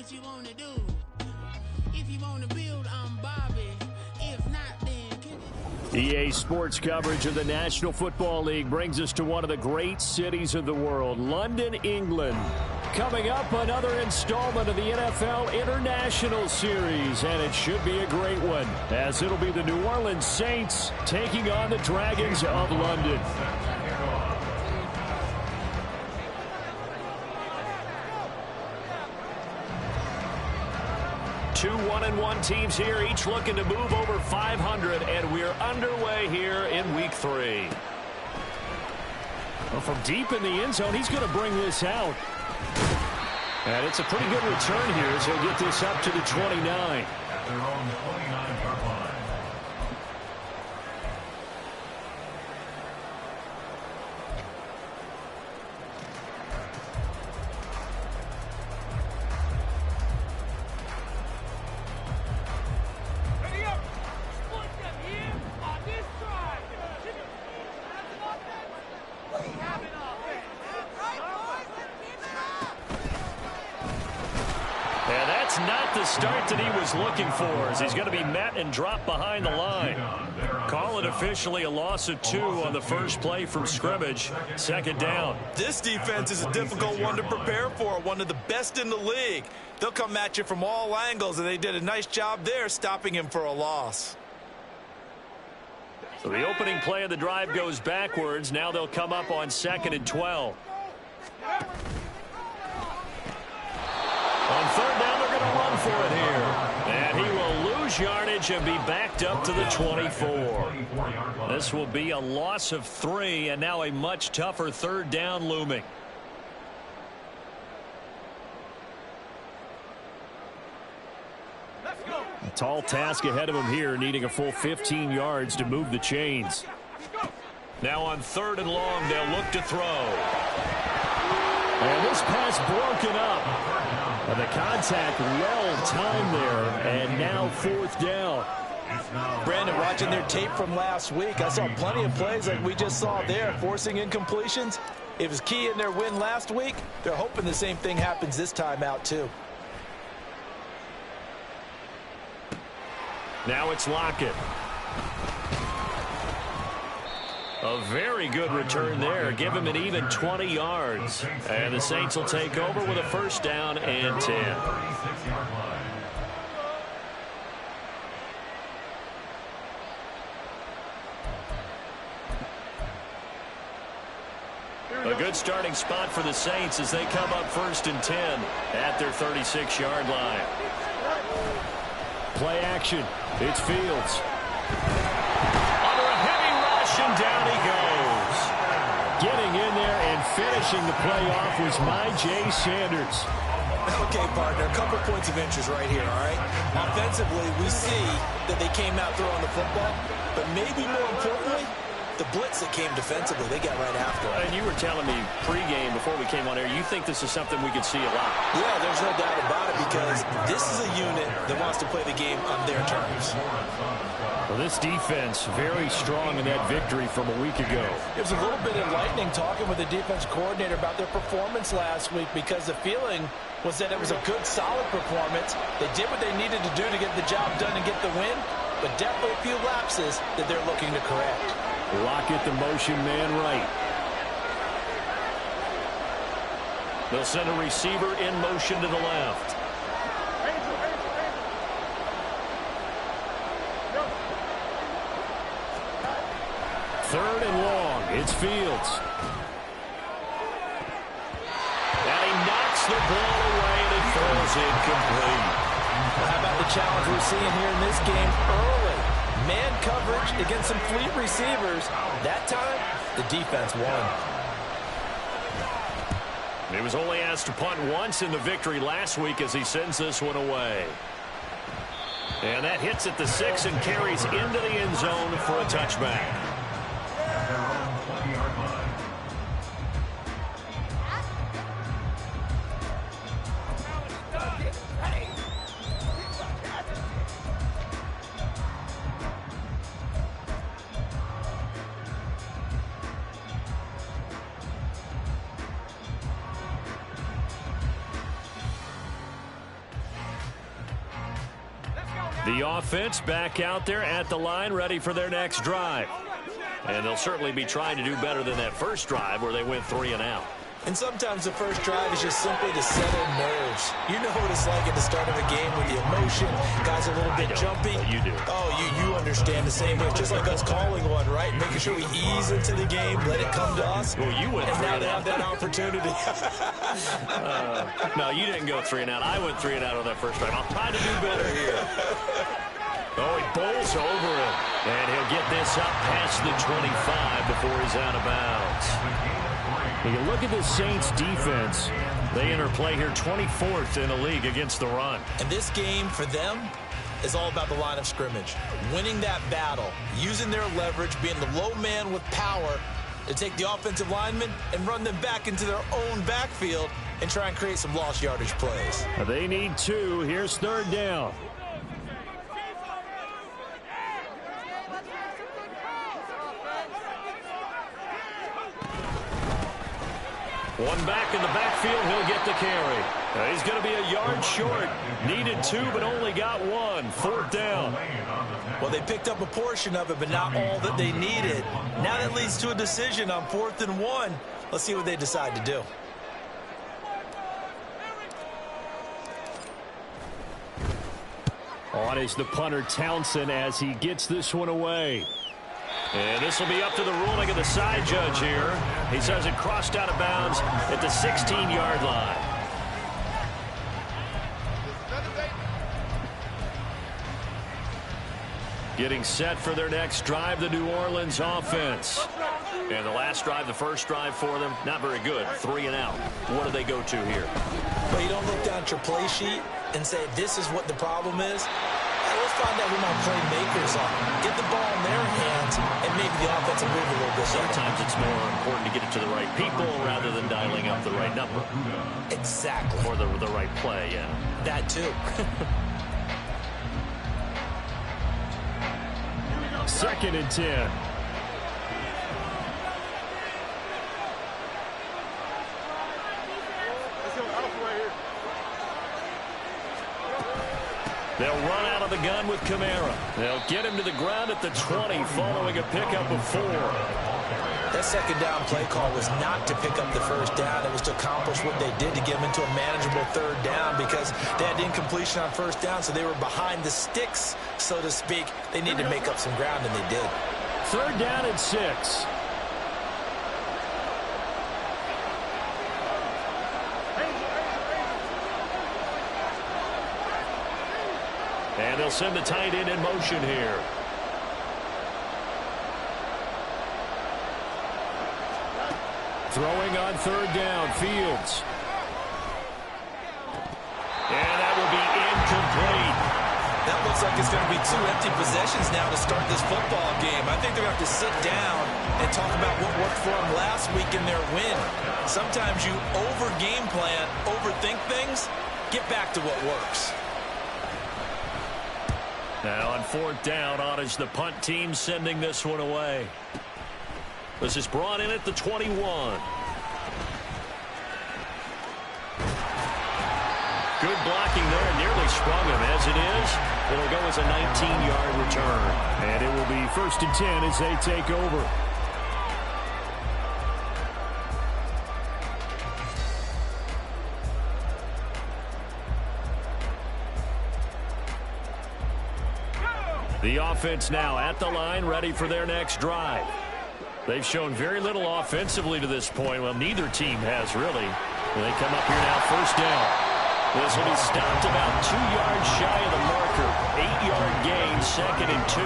what you want to do. If you want to build, I'm Bobby. If not, then EA Sports coverage of the National Football League brings us to one of the great cities of the world, London, England. Coming up, another installment of the NFL International Series, and it should be a great one, as it'll be the New Orleans Saints taking on the Dragons of London. Two 1-1 teams here, each looking to move over 500, and we're underway here in Week 3. Well, from deep in the end zone, he's going to bring this out. And it's a pretty good return here as he'll get this up to the 29. At their own 29-yard line. Not the start that he was looking for, as he's going to be met and dropped behind the line. Call it officially a loss of 2 on the first play from scrimmage. Second down. This defense is a difficult one to prepare for, one of the best in the league. They'll come at you from all angles, and they did a nice job there stopping him for a loss. So the opening play of the drive goes backwards. Now they'll come up on 2nd and 12. On third down, they're going to run for it here. And he will lose yardage and be backed up to the 24. This will be a loss of 3, and now a much tougher third down looming. A tall task ahead of him here, needing a full 15 yards to move the chains. Now on 3rd and long, they'll look to throw. And this pass broken up. And the contact well timed there, and now 4th down. Brandon, watching their tape from last week, I saw plenty of plays like we just saw there, forcing incompletions. It was key in their win last week. They're hoping the same thing happens this time out, too. Now it's Lockett. A very good return there. Give him an even 20 yards. And the Saints will take over with a first down and 10. A good starting spot for the Saints as they come up 1st and 10 at their 36-yard line. Play action. It's Fields. And down he goes. Getting in there and finishing the play off was Jay Sanders. Okay, partner, a couple points of interest right here, all right? Offensively, we see that they came out throwing the football, but maybe more importantly, the blitz that came defensively, they got right after it. And you were telling me pregame before we came on air, you think this is something we could see a lot. Yeah, there's no doubt about it, because this is a unit that wants to play the game on their terms. Well, this defense very strong in that victory from a week ago. It was a little bit enlightening talking with the defense coordinator about their performance last week, because the feeling was that it was a good, solid performance. They did what they needed to do to get the job done and get the win, but definitely a few lapses that they're looking to correct. Lockett, the motion man right. They'll send a receiver in motion to the left. Third and long. It's Fields. And he knocks the ball away and it falls incomplete. How about the challenge we're seeing here in this game early? Man coverage against some fleet receivers. That time, the defense won. He was only asked to punt once in the victory last week as he sends this one away. And that hits at the 6 and carries into the end zone for a touchback. The offense back out there at the line, ready for their next drive. And they'll certainly be trying to do better than that first drive where they went 3 and out. And sometimes the first drive is just simply to settle nerves. You know what it's like at the start of a game with the emotion. Guys are a little bit jumpy. You do. Oh, you understand the same way. Just like us calling one, right? Making sure we ease into the game, let it come to us. Well, you went 3 and out. And now they have that opportunity. No, you didn't go 3 and out. I went 3 and out on that first drive. I'll try to do better here. Oh, he bowls over him. And he'll get this up past the 25 before he's out of bounds. You can look at the Saints defense. They enter play here 24th in the league against the run. And this game for them is all about the line of scrimmage. Winning that battle, using their leverage, being the low man with power to take the offensive linemen and run them back into their own backfield and try and create some lost yardage plays. They need 2. Here's 3rd down. One back in the backfield, he'll get the carry. He's going to be a yard short. Needed 2, but only got 1. 4th down. Well, they picked up a portion of it, but not all that they needed. Now that leads to a decision on 4th and 1. Let's see what they decide to do. On is the punter Townsend as he gets this one away. And this will be up to the ruling of the side judge here. He says it crossed out of bounds at the 16-yard line. Getting set for their next drive, the New Orleans offense. And the last drive, the first drive for them, not very good. 3 and out. What do they go to here? Well, you don't look down at your play sheet and say, this is what the problem is. Let's find out who my playmakers are. Get the ball in their hands, and maybe the offense will move a little bit. Sometimes it's more important to get it to the right people rather than dialing up the right number. Exactly. Or the right play, yeah. That too. 2nd and 10. They'll run out of the gun with Kamara. They'll get him to the ground at the 20 following a pickup of 4. That second down play call was not to pick up the first down. It was to accomplish what they did to get them into a manageable 3rd down because they had incompletion on 1st down, so they were behind the sticks, so to speak. They needed to make up some ground, and they did. 3rd down and 6. And they'll send the tight end in motion here. Throwing on 3rd down, Fields. And that will be incomplete. That looks like it's going to be 2 empty possessions now to start this football game. I think they're going to have to sit down and talk about what worked for them last week in their win. Sometimes you over-game plan, overthink things, get back to what works. Now on 4th down, on is the punt team sending this one away. This is brought in at the 21. Good blocking there, nearly sprung him. As it is, it'll go as a 19-yard return. And it will be 1st and 10 as they take over. The offense now at the line, ready for their next drive. They've shown very little offensively to this point. Well, neither team has really. They come up here now, 1st down. This will be stopped about 2 yards shy of the marker. 8-yard gain, 2nd and 2.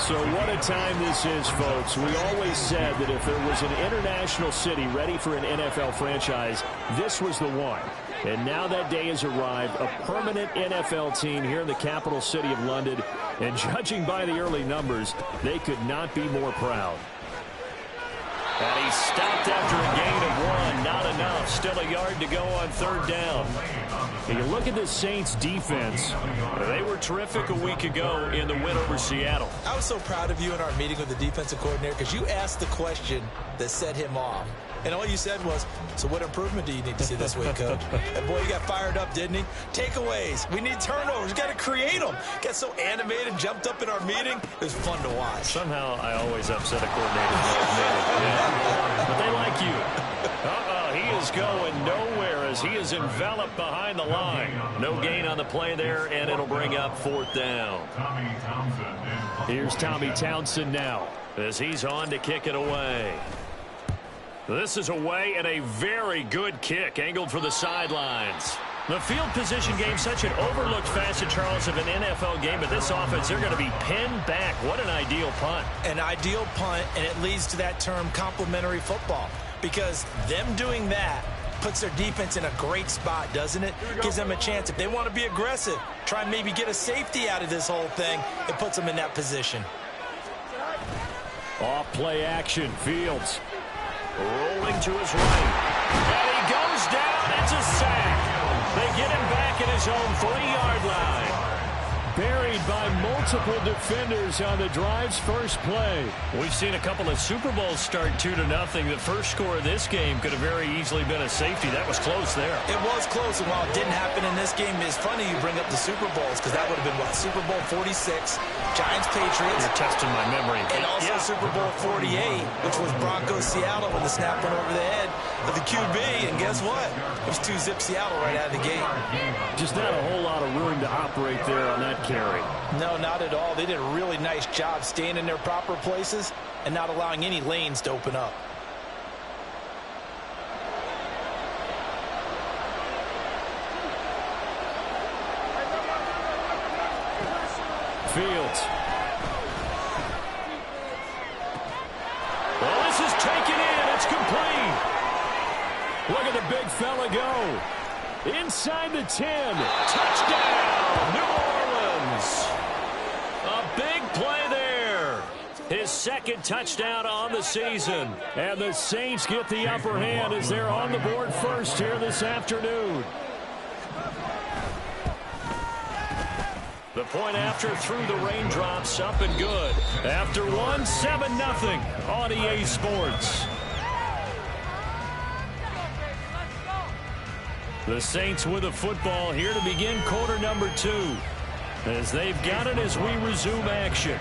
So what a time this is, folks. We always said that if there was an international city ready for an NFL franchise, this was the one. And now that day has arrived, a permanent NFL team here in the capital city of London. And judging by the early numbers, they could not be more proud. And he stopped after a gain of 1. Not enough. Still a yard to go on third down. And you look at the Saints defense. They were terrific a week ago in the win over Seattle. I was so proud of you in our meeting with the defensive coordinator because you asked the question that set him off. And all you said was, so what improvement do you need to see this week, Coach? And boy, you got fired up, didn't he? Takeaways. We need turnovers. We got to create them. Got so animated, jumped up in our meeting. It was fun to watch. Somehow I always upset a coordinator. Yeah. But they like you. He is going nowhere as he is enveloped behind the line. No gain on the play there, and it'll bring up fourth down. Here's Tommy Townsend now as he's on to kick it away. This is away and a very good kick angled for the sidelines. The field position game, such an overlooked facet, Charles, of an NFL game, but this offense, they're going to be pinned back. What an ideal punt. An ideal punt, and it leads to that term complementary football, because them doing that puts their defense in a great spot, doesn't it? Gives them a chance. If they want to be aggressive, try and maybe get a safety out of this whole thing, it puts them in that position. Off play action, Fields. Rolling to his right. And he goes down. It's a sack. They get him back at his own 3-yard line. Buried by multiple defenders on the drive's first play. We've seen a couple of Super Bowls start 2-0. The first score of this game could have very easily been a safety. That was close there. It was close, and while it didn't happen in this game, it's funny you bring up the Super Bowls, because that would have been, what, Super Bowl 46, Giants-Patriots. You're testing my memory. And also Super Bowl 48, which was Broncos-Seattle when the snap went over the head of the QB, and guess what? It was 2-zip Seattle right out of the gate. Just not a whole lot of room to operate there on that carry. No, not at all. They did a really nice job staying in their proper places and not allowing any lanes to open up. Fields. Well, this is taken in. It's complete. Look at the big fella go. Inside the 10. Touchdown, New Orleans. A big play there. His second touchdown on the season. And the Saints get the upper hand as they're on the board first here this afternoon. The point after through the raindrops, up and good. After one, 7-0 on EA Sports. The Saints with a football here to begin quarter number 2. As they've got it as we resume action.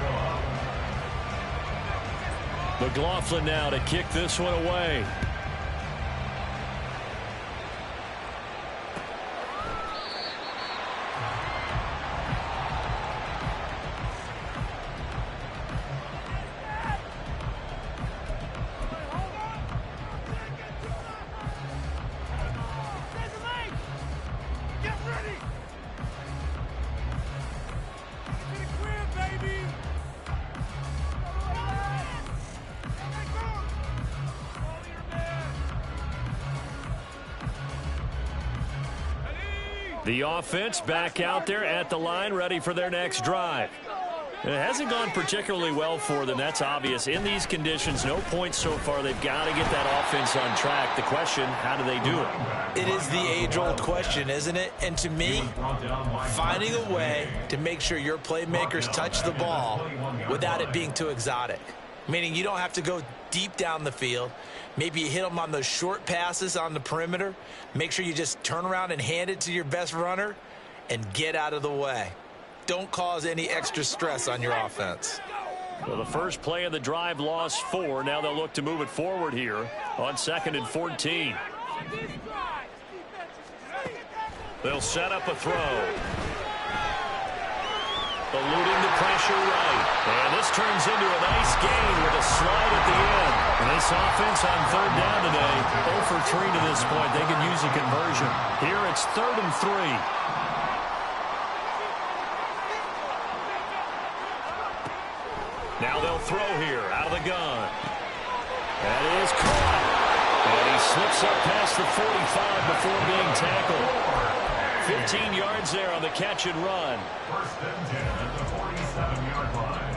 McLaughlin now to kick this one away. The offense back out there at the line, ready for their next drive. It hasn't gone particularly well for them. That's obvious. In these conditions, no points so far. They've got to get that offense on track. The question, how do they do it? It is the age-old question, isn't it? And to me, finding a way to make sure your playmakers touch the ball without it being too exotic. Meaning you don't have to go deep down the field. Maybe you hit them on those short passes on the perimeter. Make sure you just turn around and hand it to your best runner and get out of the way. Don't cause any extra stress on your offense. Well, the first play of the drive lost 4. Now they'll look to move it forward here on 2nd and 14. They'll set up a throw. Eluding the pressure right. And this turns into a nice gain with a slide at the end. And this offense on 3rd down today, 0 for 3 to this point. They can use a conversion. Here it's 3rd and 3. Now they'll throw here out of the gun. That is caught. And he slips up past the 45 before being tackled. 15 yards there on the catch and run. 1st and 10 at the 47-yard line.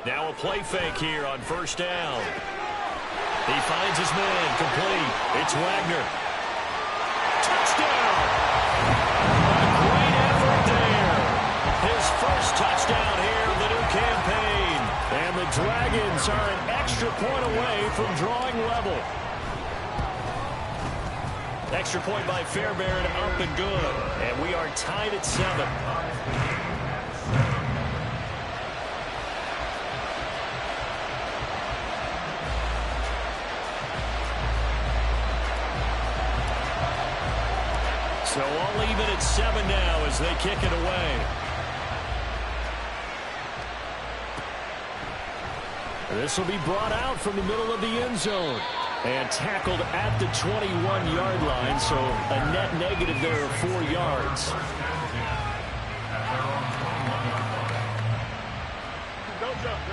Now a play fake here on first down. He finds his man, complete. It's Wagner. Touchdown! A great effort there. His first touchdown here of the new campaign. And the Dragons are an extra point away from drawing level. Extra point by Fairbairn, up and good. And we are tied at 7. So all even at 7 now as they kick it away. This will be brought out from the middle of the end zone. And tackled at the 21-yard line, so a net negative there of 4 yards.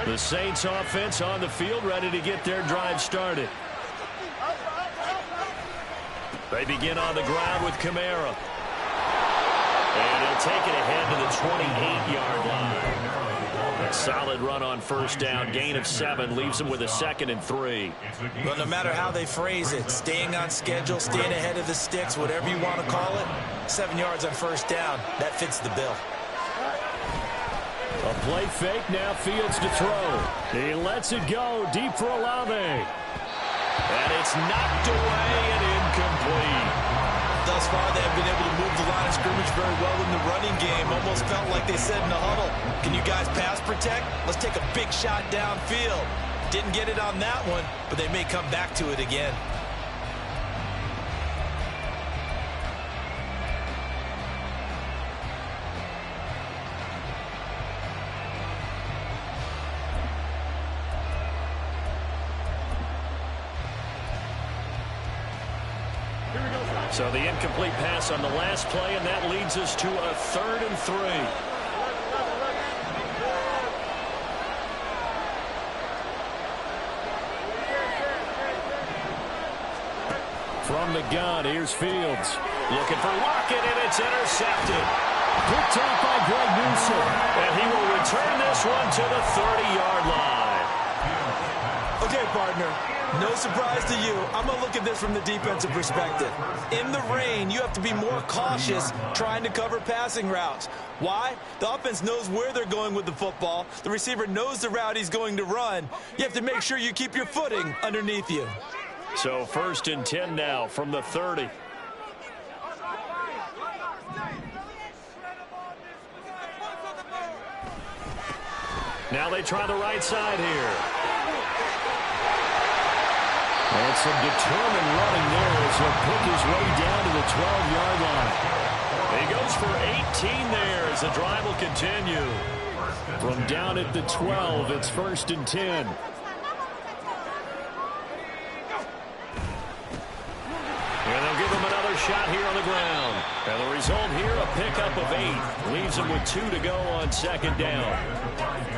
The Saints offense on the field, ready to get their drive started. They begin on the ground with Kamara. And he'll take it ahead to the 28-yard line. A solid run on first down. Gain of 7 leaves them with a 2nd and 3. Well, no matter how they phrase it, staying on schedule, staying ahead of the sticks, whatever you want to call it, 7 yards on first down, that fits the bill. A play fake, now Fields to throw. He lets it go deep for Olave. And it's knocked away and incomplete. Thus far, they have been able to move the line of scrimmage very well in the running game. Almost felt like they said in the huddle, can you guys pass protect? Let's take a big shot downfield. Didn't get it on that one, but they may come back to it again. So the incomplete pass on the last play, and that leads us to a 3rd and 3. From the gun, here's Fields. Looking for Lockett, and it's intercepted. Picked up by Greg Newsom. And he will return this one to the 30-yard line. Okay, partner. No surprise to you. I'm going to look at this from the defensive perspective. In the rain, you have to be more cautious trying to cover passing routes. Why? The offense knows where they're going with the football. The receiver knows the route he's going to run. You have to make sure you keep your footing underneath you. So 1st and 10 now from the 30. Now they try the right side here. And some determined running there as he'll pick his way down to the 12-yard line. He goes for 18 there as the drive will continue. From down at the 12, it's 1st and 10. And they'll give him another shot here on the ground. And the result here, a pickup of 8. Leaves him with 2 to go on 2nd down.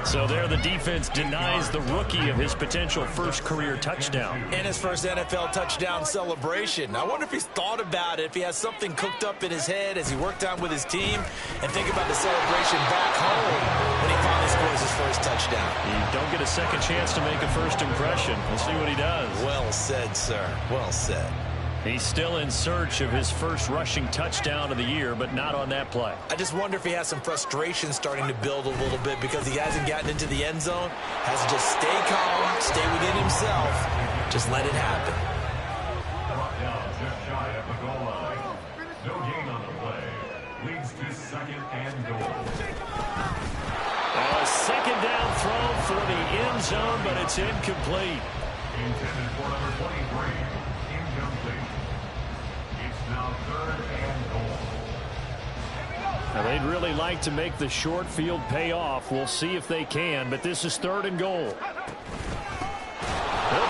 So there the defense denies the rookie of his potential first career touchdown. And his first NFL touchdown celebration. I wonder if he's thought about it, if he has something cooked up in his head as he worked on with his team, and think about the celebration back home when he finally scores his first touchdown. You don't get a second chance to make a first impression. We'll see what he does. Well said, sir. Well said. He's still in search of his first rushing touchdown of the year, but not on that play. I just wonder if he has some frustration starting to build a little bit because he hasn't gotten into the end zone. Has to just stay calm, stay within himself, just let it happen. Brought down just shy of the goal line. No gain on the play. Leads to 2nd and goal. A 2nd down throw for the end zone, but it's incomplete. Intended for number 23. Incomplete. It's now 3rd and goal. Now they'd really like to make the short field pay off. We'll see if they can, but this is 3rd and goal. They'll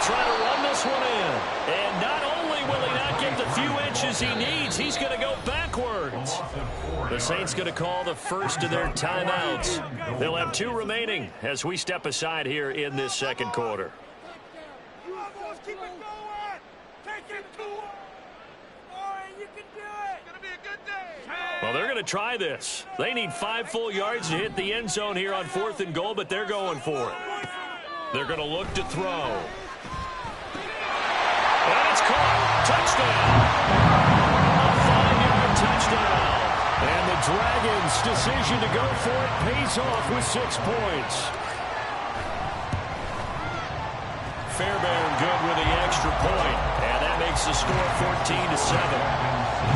try to run this one in. And not only will he not get the few inches he needs, he's going to go backwards. The Saints going to call the first of their timeouts. They'll have 2 remaining as we step aside here in this 2nd quarter. Keep it going. Take it to him. All right, you can do it. It's going to be a good day. Well, they're going to try this. They need 5 full yards to hit the end zone here on 4th and goal, but they're going for it. They're going to look to throw. And it's caught. Touchdown. A 5-yard touchdown. And the Dragons' decision to go for it pays off with 6 points. Fairbairn good with the extra point. And that makes the score 14-7.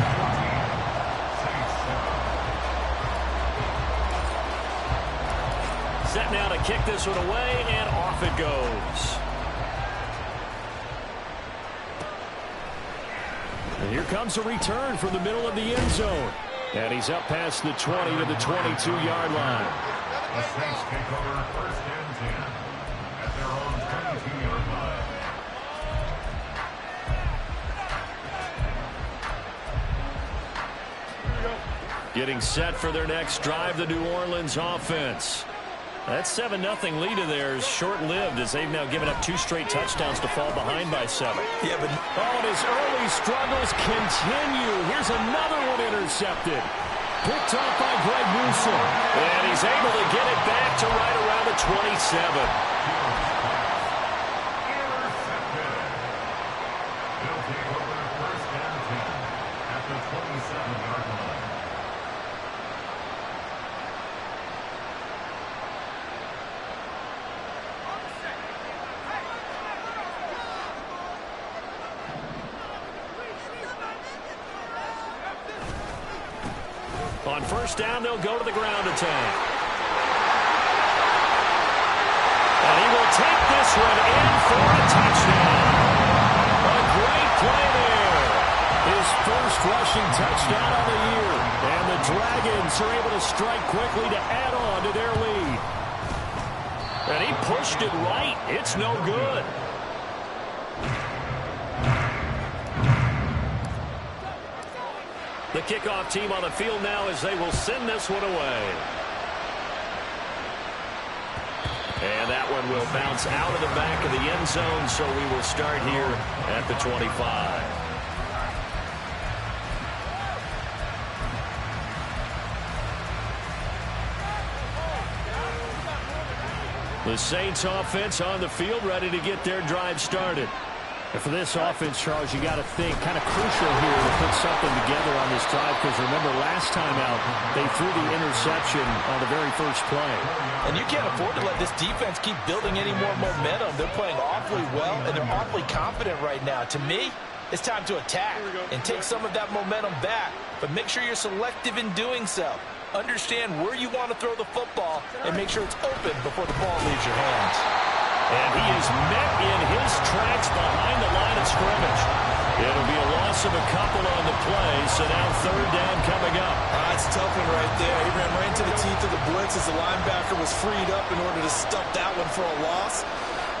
Set now to kick this one away, and off it goes. And here comes a return from the middle of the end zone. And he's up past the 20 to the 22-yard line. The Saints take over first and 10 at their own 22-yard line. Getting set for their next drive, the New Orleans offense. That 7-0 lead of theirs short-lived as they've now given up 2 straight touchdowns to fall behind by 7. Yeah, but and his early struggles continue. Here's another one intercepted. Picked off by Greg Newsom. And he's able to get it back to right around the 27. Intercepted. They'll take over first and 10 at the 27-yard line. On first down, they'll go to the ground attack. And he will take this one in for a touchdown. A great play there. His first rushing touchdown of the year. And the Dragons are able to strike quickly to add on to their lead. And he pushed it right. It's no good. The kickoff team on the field now as they will send this one away. And that one will bounce out of the back of the end zone, so we will start here at the 25. The Saints offense on the field ready to get their drive started. And for this offense, Charles, you got to think kind of crucial here to put something together on this drive because remember last time out they threw the interception on the very first play. And you can't afford to let this defense keep building any more momentum. They're playing awfully well and they're awfully confident right now. To me, it's time to attack and take some of that momentum back, but make sure you're selective in doing so. Understand where you want to throw the football and make sure it's open before the ball leaves your hands. And he is met in his tracks behind the line of scrimmage. It'll be a loss of a couple on the play, so now third down coming up. That's a tough one right there. He ran right into the teeth of the blitz as the linebacker was freed up in order to stuff that one for a loss.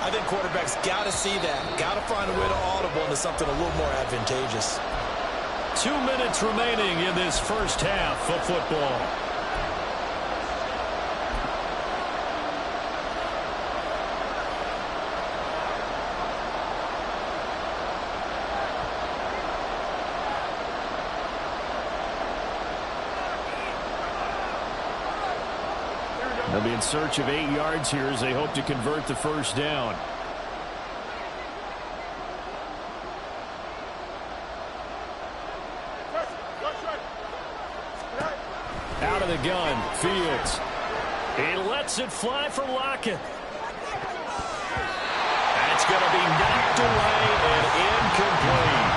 I think quarterbacks got to see that. Got to find a way to audible into something a little more advantageous. 2 minutes remaining in this first half of football. They'll be in search of 8 yards here as they hope to convert the first down. Out of the gun, Fields. He lets it fly for Lockett. That's going to be knocked away and incomplete.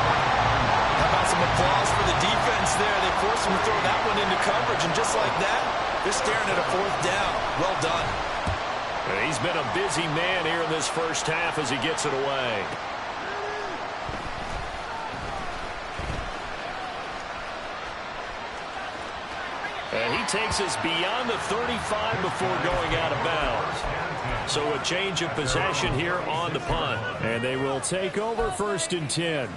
How about some applause for the defense there? They forced him to throw that one into coverage, and just like that, they're staring at a fourth down. Well done. And he's been a busy man here in this first half as he gets it away. And he takes us beyond the 35 before going out of bounds. So a change of possession here on the punt. And they will take over first and 10.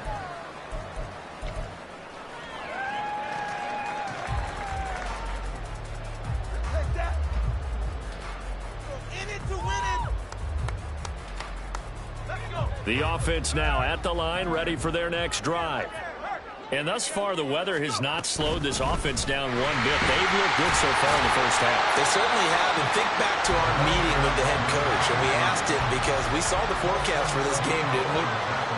The offense now at the line, ready for their next drive. And thus far, the weather has not slowed this offense down one bit. They've looked good so far in the first half. They certainly have. And think back to our meeting with the head coach. And we asked him because we saw the forecast for this game, didn't we?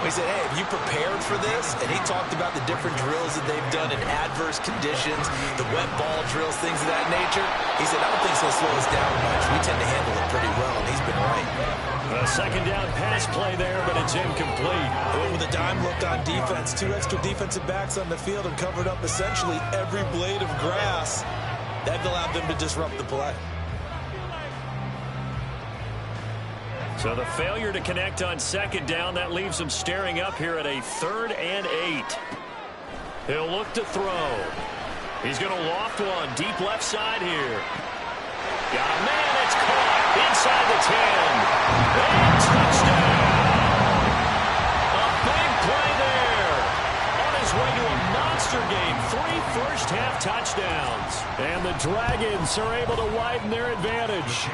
We said, hey, have you prepared for this? And he talked about the different drills that they've done in adverse conditions, the wet ball drills, things of that nature. He said, I don't think it's going to slow us down much. We tend to handle it pretty well, and he's been right. A second down pass play there, but it's incomplete. Well, with a dime look on defense, 2 extra defensive backs on the field and covered up essentially every blade of grass. That allowed them to disrupt the play. So the failure to connect on second down, that leaves them staring up here at a 3rd and 8. He'll look to throw. He's going to loft one deep left side here. Got a man, it's caught inside the 10. And touchdown. A big play there. On his way to a monster game. 3 first-half touchdowns. And the Dragons are able to widen their advantage.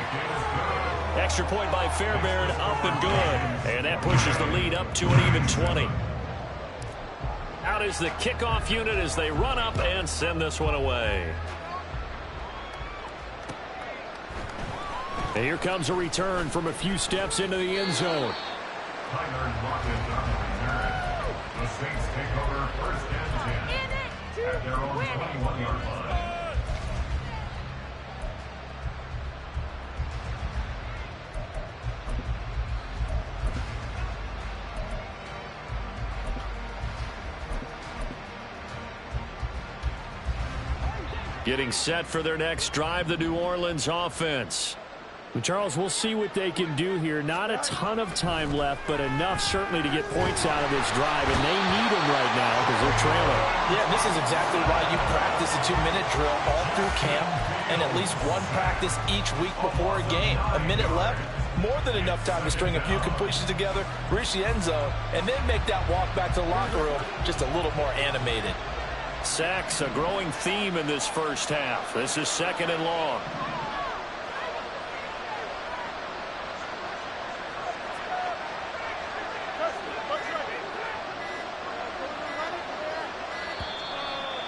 Extra point by Fairbairn, up and good. And that pushes the lead up to an even 20. Out is the kickoff unit as they run up and send this one away. And here comes a return from a few steps into the end zone. The Saints take over 1st and 10 at their own 21-yard line. Getting set for their next drive, the New Orleans offense. Charles, we'll see what they can do here. Not a ton of time left, but enough certainly to get points out of this drive, and they need them right now because they're trailing. Yeah, this is exactly why you practice a 2-minute drill all through camp and at least one practice each week before a game. A minute left, more than enough time to string a few completions together, reach the end zone, and then make that walk back to the locker room just a little more animated. Sacks, a growing theme in this first half. This is 2nd and long.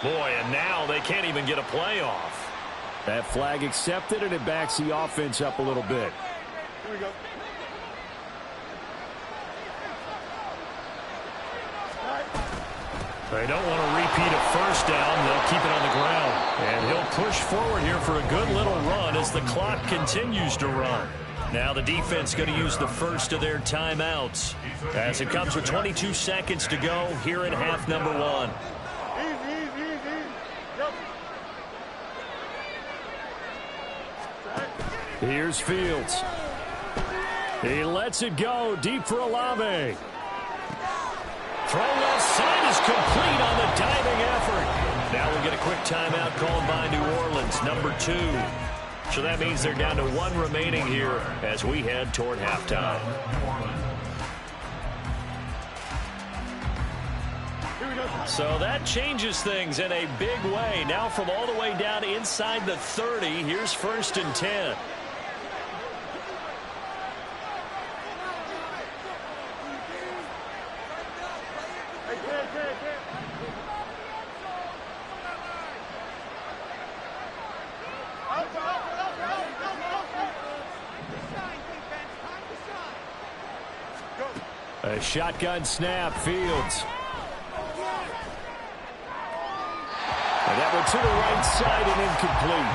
Boy, and now they can't even get a play off. That flag accepted, and it backs the offense up a little bit. Here we go. They don't want to repeat a first down. They'll keep it on the ground. And he'll push forward here for a good little run as the clock continues to run. Now the defense going to use the first of their timeouts as it comes with 22 seconds to go here in half number 1. Here's Fields. He lets it go deep for Olave. Throw left side is complete on the diving effort. Now we'll get a quick timeout called by New Orleans, number 2. So that means they're down to 1 remaining here as we head toward halftime. So that changes things in a big way. Now from all the way down inside the 30, here's 1st and 10. A shotgun snap, Fields. And that went to the right side and incomplete.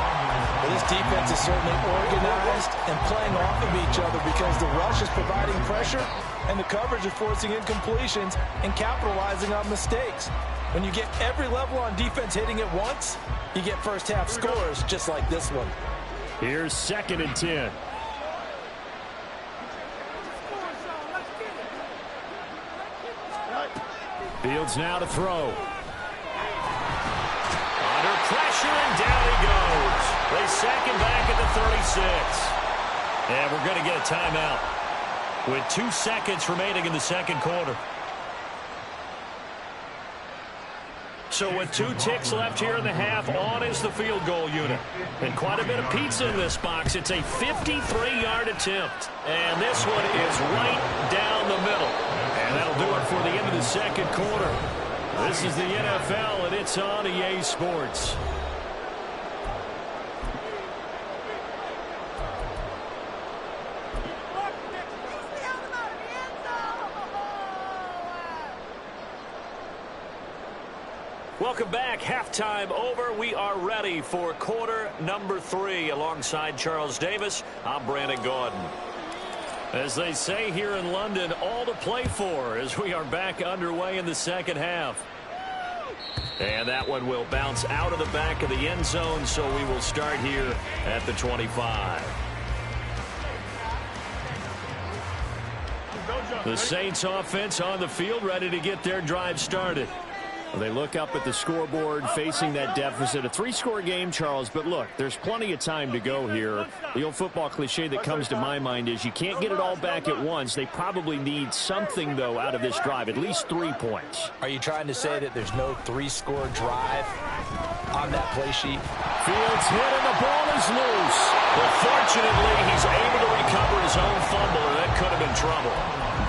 Well, this defense is certainly organized and playing off of each other because the rush is providing pressure and the coverage is forcing incompletions and capitalizing on mistakes. When you get every level on defense hitting it once, you get first half scores just like this one. Here's 2nd and 10. Fields now to throw. Under pressure, and down he goes. They sack him back at the 36. And we're going to get a timeout with 2 seconds remaining in the second quarter. So with 2 ticks left here in the half, on is the field goal unit. And quite a bit of pizza in this box. It's a 53-yard attempt. And this one is right down the middle. And that'll do it for the end of the second quarter. This is the NFL, and it's on EA Sports. Welcome back. Halftime over. We are ready for quarter number 3. Alongside Charles Davis, I'm Brandon Gordon. As they say here in London, all to play for as we are back underway in the second half. And that one will bounce out of the back of the end zone, so we will start here at the 25. The Saints offense on the field, ready to get their drive started. They look up at the scoreboard facing that deficit. A 3-score game, Charles, but look, there's plenty of time to go here. The old football cliche that comes to my mind is you can't get it all back at once. They probably need something, though, out of this drive, at least 3 points. Are you trying to say that there's no 3-score drive on that play sheet? Fields hit and the ball is loose. But fortunately, he's able to recover his own fumble, or that could have been trouble.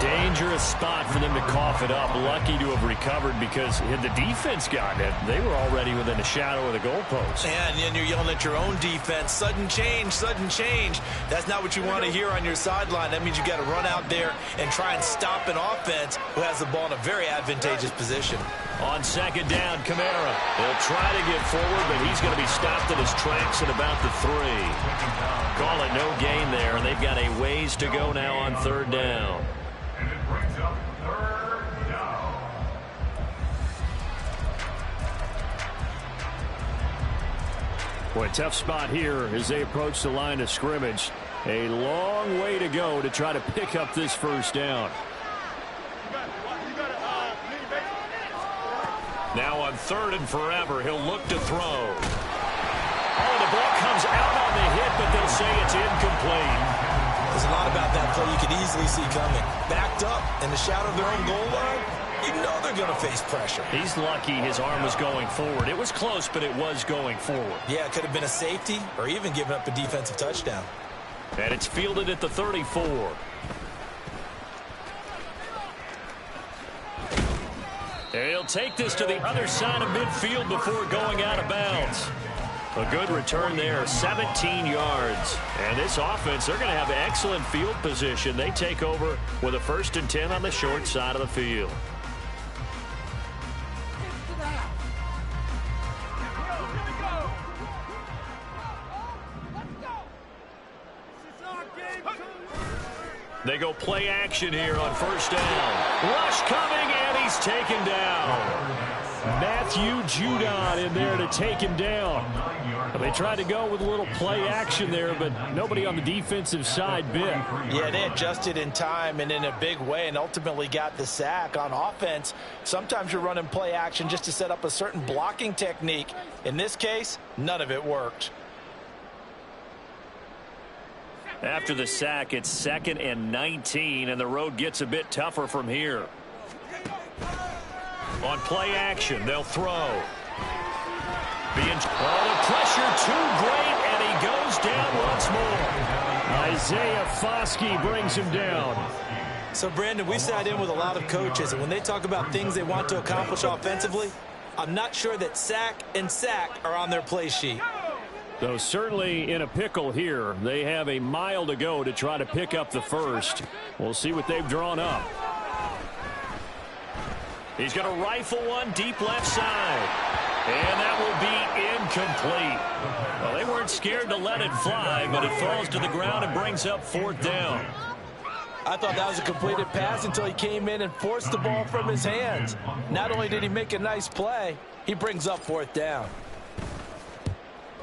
Dangerous spot for them to cough it up. Lucky to have recovered because had the defense gotten it, they were already within a shadow of the goalpost. And then you're yelling at your own defense. Sudden change, sudden change. That's not what you want to hear on your sideline. That means you got to run out there and try and stop an offense who has the ball in a very advantageous position. On second down, Kamara. He'll try to get forward, but he's going to be stopped in his tracks at about the 3. Call it no gain there, and they've got a ways to go now on third down. And it brings up third down. Boy, tough spot here as they approach the line of scrimmage. A long way to go to try to pick up this first down. Now on third and forever, he'll look to throw. Oh, the ball comes out on the hit, but they'll say it's incomplete. There's a lot about that play you could easily see coming. Backed up in the shadow of their own goal line, you know they're going to face pressure. He's lucky his arm was going forward. It was close, but it was going forward. Yeah, it could have been a safety or even given up a defensive touchdown. And it's fielded at the 34. And he'll take this to the other side of midfield before going out of bounds. A good return there, 17 yards. And this offense, they're going to have excellent field position. They take over with a 1st and 10 on the short side of the field. They go play action here on first down. Rush coming, and he's taken down. Matthew Judon in there to take him down. They tried to go with a little play action there, but nobody on the defensive side bit. Yeah, they adjusted in time and in a big way and ultimately got the sack. On offense, sometimes you're running play action just to set up a certain blocking technique. In this case, none of it worked. After the sack, it's 2nd and 19, and the road gets a bit tougher from here. On play action, they'll throw. The pressure too great, and he goes down once more. Isaiah Foskey brings him down. So, Brandon, we sat in with a lot of coaches, and when they talk about things they want to accomplish offensively, I'm not sure that sack and sack are on their play sheet. Though certainly in a pickle here. They have a mile to go to try to pick up the first. We'll see what they've drawn up. He's going to rifle one deep left side. And that will be incomplete. Well, they weren't scared to let it fly, but it falls to the ground and brings up 4th down. I thought that was a completed pass until he came in and forced the ball from his hands. Not only did he make a nice play, he brings up 4th down.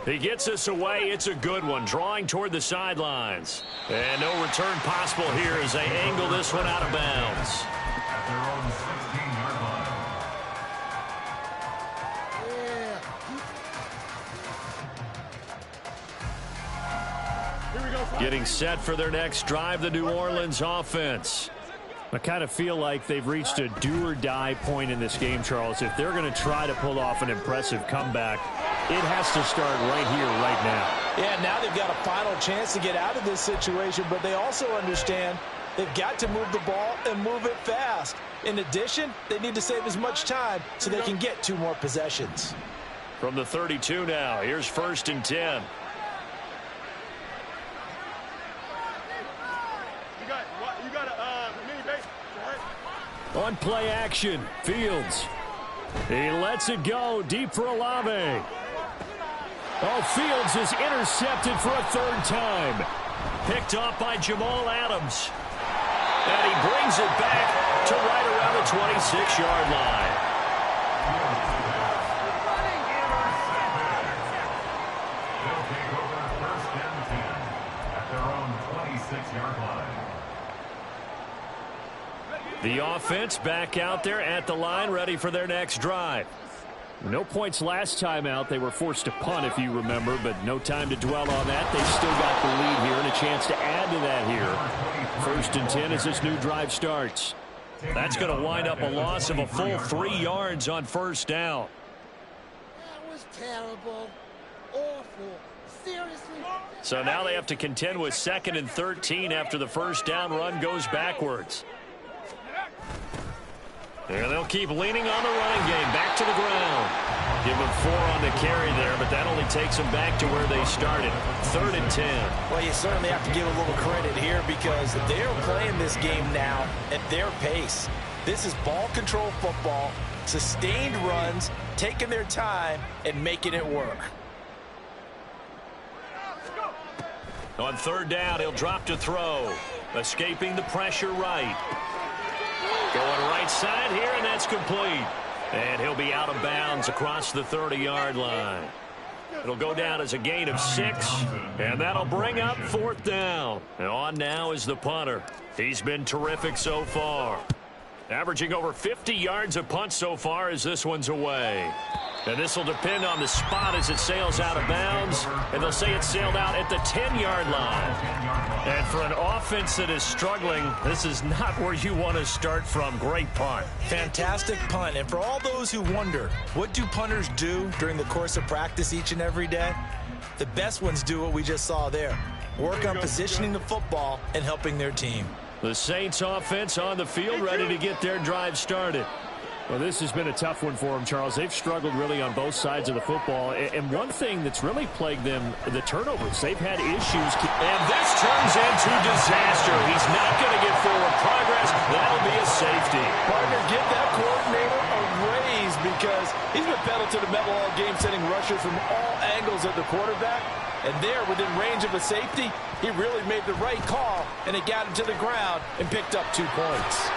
He gets us away. It's a good one, drawing toward the sidelines. And no return possible here as they angle this one out of bounds. At their own 16-yard line. Getting set for their next drive, the New Orleans offense. I kind of feel like they've reached a do-or-die point in this game, Charles. If they're going to try to pull off an impressive comeback, it has to start right here, right now. Yeah, now they've got a final chance to get out of this situation, but they also understand They've got to move the ball and move it fast. In addition, they need to save as much time so they can get 2 more possessions. From the 32 now, here's 1st and 10. On play action, Fields. He lets it go deep for Olave. Oh, Fields is intercepted for a 3rd time. Picked off by Jamal Adams. And he brings it back to right around the 26-yard line. They'll take over 1st and 10 at their own 26-yard line. The offense back out there at the line, ready for their next drive. No points last time out. They were forced to punt, if you remember, but no time to dwell on that. They've still got the lead here and a chance to add to that here. 1st and 10 as this new drive starts. That's going to wind up a loss of a full 3 yards on 1st down. That was terrible. Awful. Seriously. So now they have to contend with 2nd and 13 after the 1st down run goes backwards. And they'll keep leaning on the running game. Back to the ground. Give them 4 on the carry there, but that only takes them back to where they started. 3rd and 10. Well, you certainly have to give a little credit here because they're playing this game now at their pace. This is ball control football, sustained runs, taking their time, and making it work. On 3rd down, he'll drop to throw. Escaping the pressure right. Going right side here, and that's complete. And he'll be out of bounds across the 30-yard line. It'll go down as a gain of 6, and that'll bring up 4th down. And on now is the punter. He's been terrific so far. Averaging over 50 yards a punt so far as this one's away. And this will depend on the spot as it sails out of bounds. And they'll say it sailed out at the 10-yard line. And for an offense that is struggling, this is not where you want to start from. Great punt. Fantastic punt. And for all those who wonder, what do punters do during the course of practice each and every day? The best ones do what we just saw there. Work on positioning the football and helping their team. The Saints offense on the field, ready to get their drive started. Well, this has been a tough one for them, Charles. They've struggled really on both sides of the football. And one thing that's really plagued them, the turnovers. They've had issues. And this turns into disaster. He's not going to get forward progress. That'll be a safety. Partner, give that coordinator a raise because he's been pedal to the metal all game, sending rushers from all angles at the quarterback. And there, within range of a safety, he really made the right call, and it got him to the ground and picked up 2 points.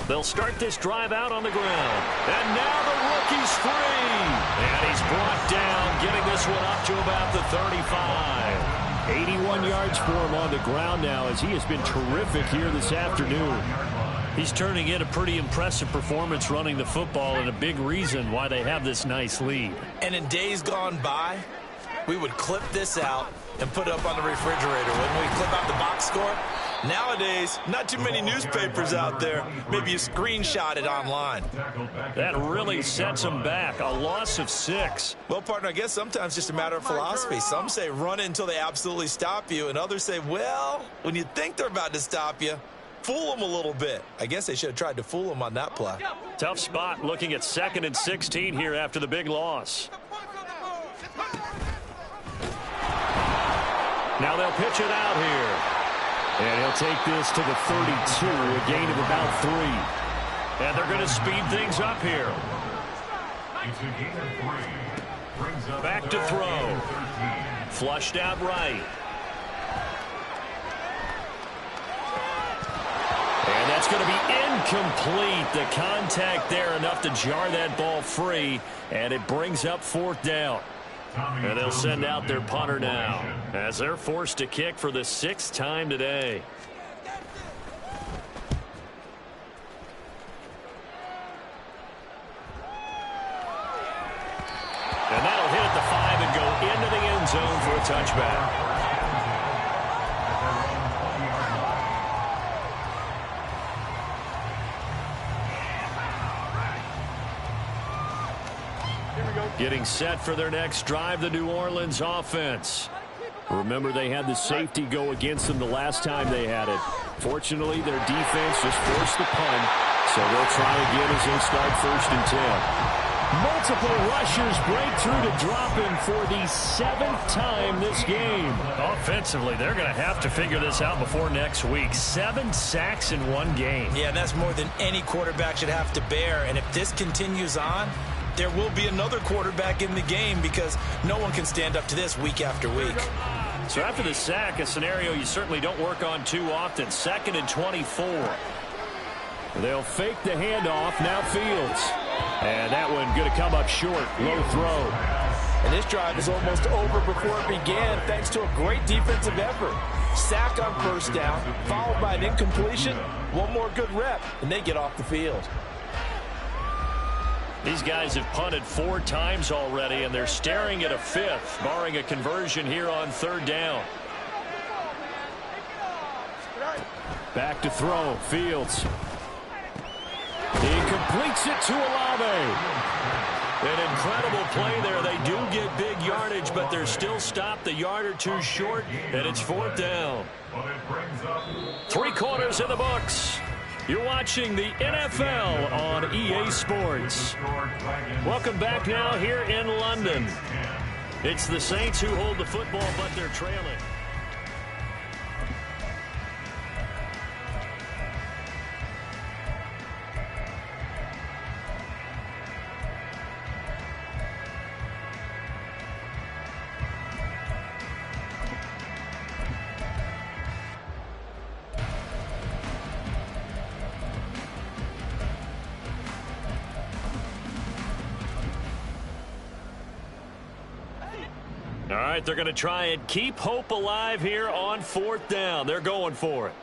They'll start this drive out on the ground. And now the rookie's free. And he's brought down, getting this one up to about the 35. 81 yards for him on the ground now as he has been terrific here this afternoon. He's turning in a pretty impressive performance running the football and a big reason why they have this nice lead. And in days gone by, we would clip this out and put it up on the refrigerator. When we clip out the box score, nowadays, not too many newspapers out there. Maybe you screenshot it online. That really sets them back. A loss of 6. Well, partner, I guess sometimes it's just a matter of philosophy. Some say run until they absolutely stop you, and others say, well, when you think they're about to stop you, fool them a little bit. I guess they should have tried to fool them on that play. Tough spot looking at 2nd and 16 here after the big loss. Now they'll pitch it out here. And he'll take this to the 32, a gain of about 3. And they're going to speed things up here. It's a gain of 3. Brings up Back to throw. Flushed out right. And that's going to be Incomplete. The contact there enough to jar that ball free, and it brings up 4th down. And they'll send out their punter now as they're forced to kick for the 6th time today. And that'll hit at the 5 and go into the end zone for a touchback. Getting set for their next drive, the New Orleans offense. Remember, they had the safety go against them the last time they had it. Fortunately, their defense just forced the punt, so they'll try again as they start 1st and 10. Multiple rushers break through to drop him for the 7th time this game. Offensively, they're going to have to figure this out before next week. 7 sacks in one game. Yeah, and that's more than any quarterback should have to bear. And if this continues on, there will be another quarterback in the game because no one can stand up to this week after week. So after the sack, a scenario you certainly don't work on too often. 2nd and 24. They'll fake the handoff. Now Fields. And that one going to come up short. Low throw. And this drive is almost over before it began thanks to a great defensive effort. Sack on 1st down, followed by an incompletion. One more good rep, and they get off the field. These guys have punted 4 times already, and they're staring at a 5th, barring a conversion here on 3rd down. Back to throw. Fields. He completes it to Olave. An incredible play there. They do get big yardage, but they're still stopped a yard or 2 short, and it's 4th down. 3 quarters in the books. You're watching the NFL on EA Sports. Welcome back now here in London. It's the Saints who hold the football, but they're trailing. All right, they're going to try and keep hope alive here on 4th down. They're going for it.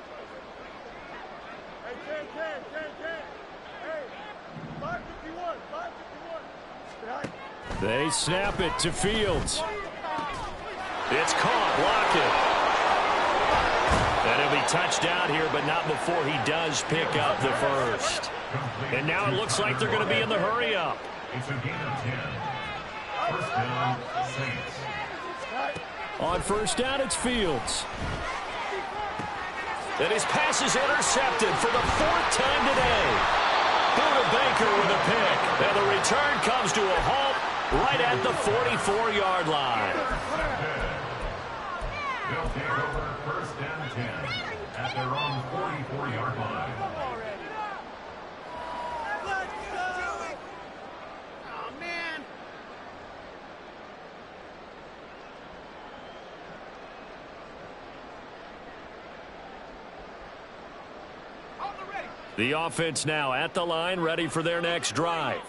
They snap it to Fields. It's caught. Block it. And he'll be touched out here, but not before he does pick up the 1st. And now it looks like they're going to be in the hurry-up. It's a gain of 10. 1st down, Saints. On 1st down, it's Fields. And his pass is intercepted for the 4th time today. Buda Baker with a pick. And the return comes to a halt right at the 44-yard line. They'll take over 1st and 10 at their own 44-yard line. The offense now at the line, ready for their next drive.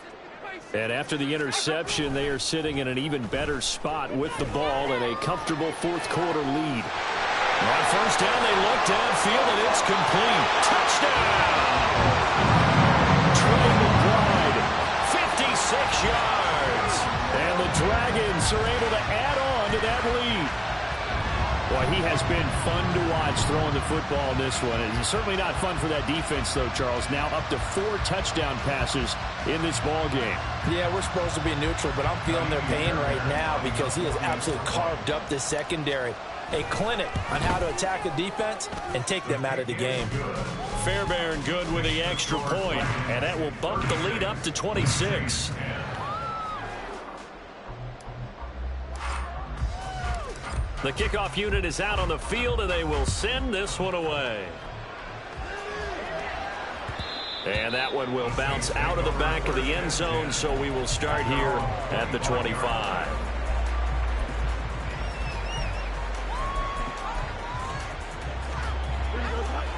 And after the interception, they are sitting in an even better spot with the ball and a comfortable 4th quarter lead. On 1st down, they look downfield, and it's complete. Touchdown! Trey McBride, 56 yards. And the Dragons are able to add on to that lead. Boy, he has been fun to watch throwing the football in this one. It's certainly not fun for that defense, though, Charles. Now up to 4 touchdown passes in this ball game. Yeah, we're supposed to be neutral, but I'm feeling their pain right now because he has absolutely carved up this secondary. A clinic on how to attack a defense and take them out of the game. Fairbairn good with the extra point, and that will bump the lead up to 26. The kickoff unit is out on the field, and they will send this one away. And that one will bounce out of the back of the end zone, so we will start here at the 25.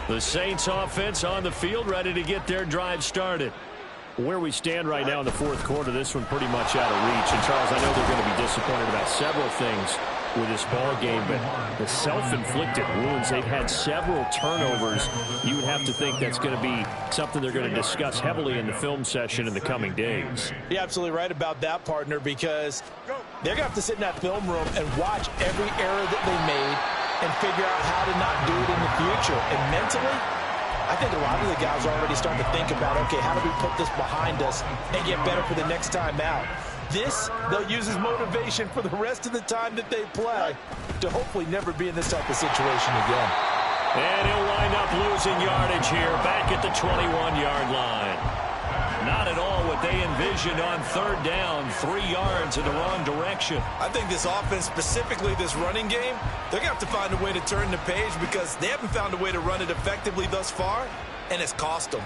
The Saints offense on the field, ready to get their drive started. Where we stand right now in the fourth quarter, this one pretty much out of reach. And, Charles, I know they're going to be disappointed about several things with this ball game, but the self-inflicted wounds, they've had several turnovers. You would have to think that's going to be something they're going to discuss heavily in the film session in the coming days. You're absolutely right about that, partner, because they're going to have to sit in that film room and watch every error that they made and figure out how to not do it in the future. And mentally, I think a lot of the guys are already starting to think about, okay, how do we put this behind us and get better for the next time out? This, they'll use as motivation for the rest of the time that they play to hopefully never be in this type of situation again. And he'll wind up losing yardage here back at the 21-yard line. Not at all what they envisioned on third down, 3 yards in the wrong direction. I think this offense, specifically this running game, they're going to have to find a way to turn the page because they haven't found a way to run it effectively thus far, and it's cost them.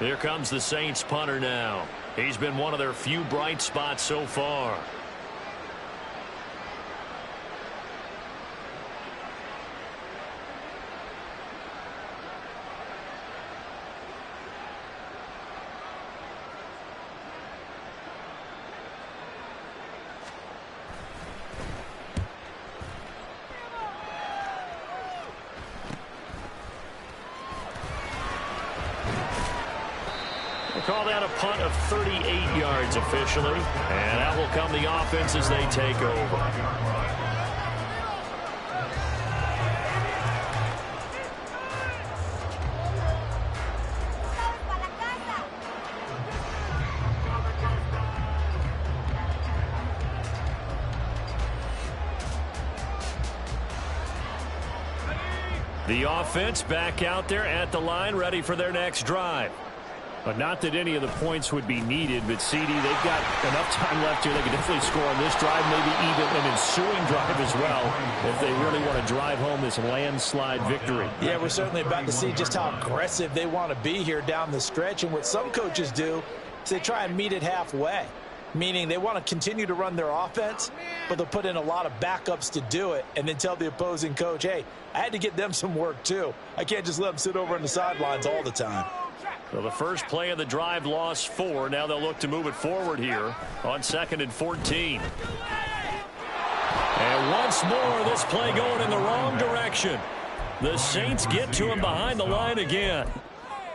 Here comes the Saints punter now. He's been one of their few bright spots so far. Call that a punt of 38 yards officially, and that will come the offense as they take over. The offense back out there at the line, ready for their next drive. But not that any of the points would be needed, but CD, they've got enough time left here. They can definitely score on this drive, maybe even an ensuing drive as well, if they really want to drive home this landslide victory. Yeah, we're certainly about to see just how aggressive they want to be here down the stretch. And what some coaches do is they try and meet it halfway, meaning they want to continue to run their offense, but they'll put in a lot of backups to do it and then tell the opposing coach, hey, I had to get them some work too. I can't just let them sit over on the sidelines all the time. So the first play of the drive lost 4. Now they'll look to move it forward here on 2nd and 14. And once more, this play going in the wrong direction. The Saints get to him behind the line again.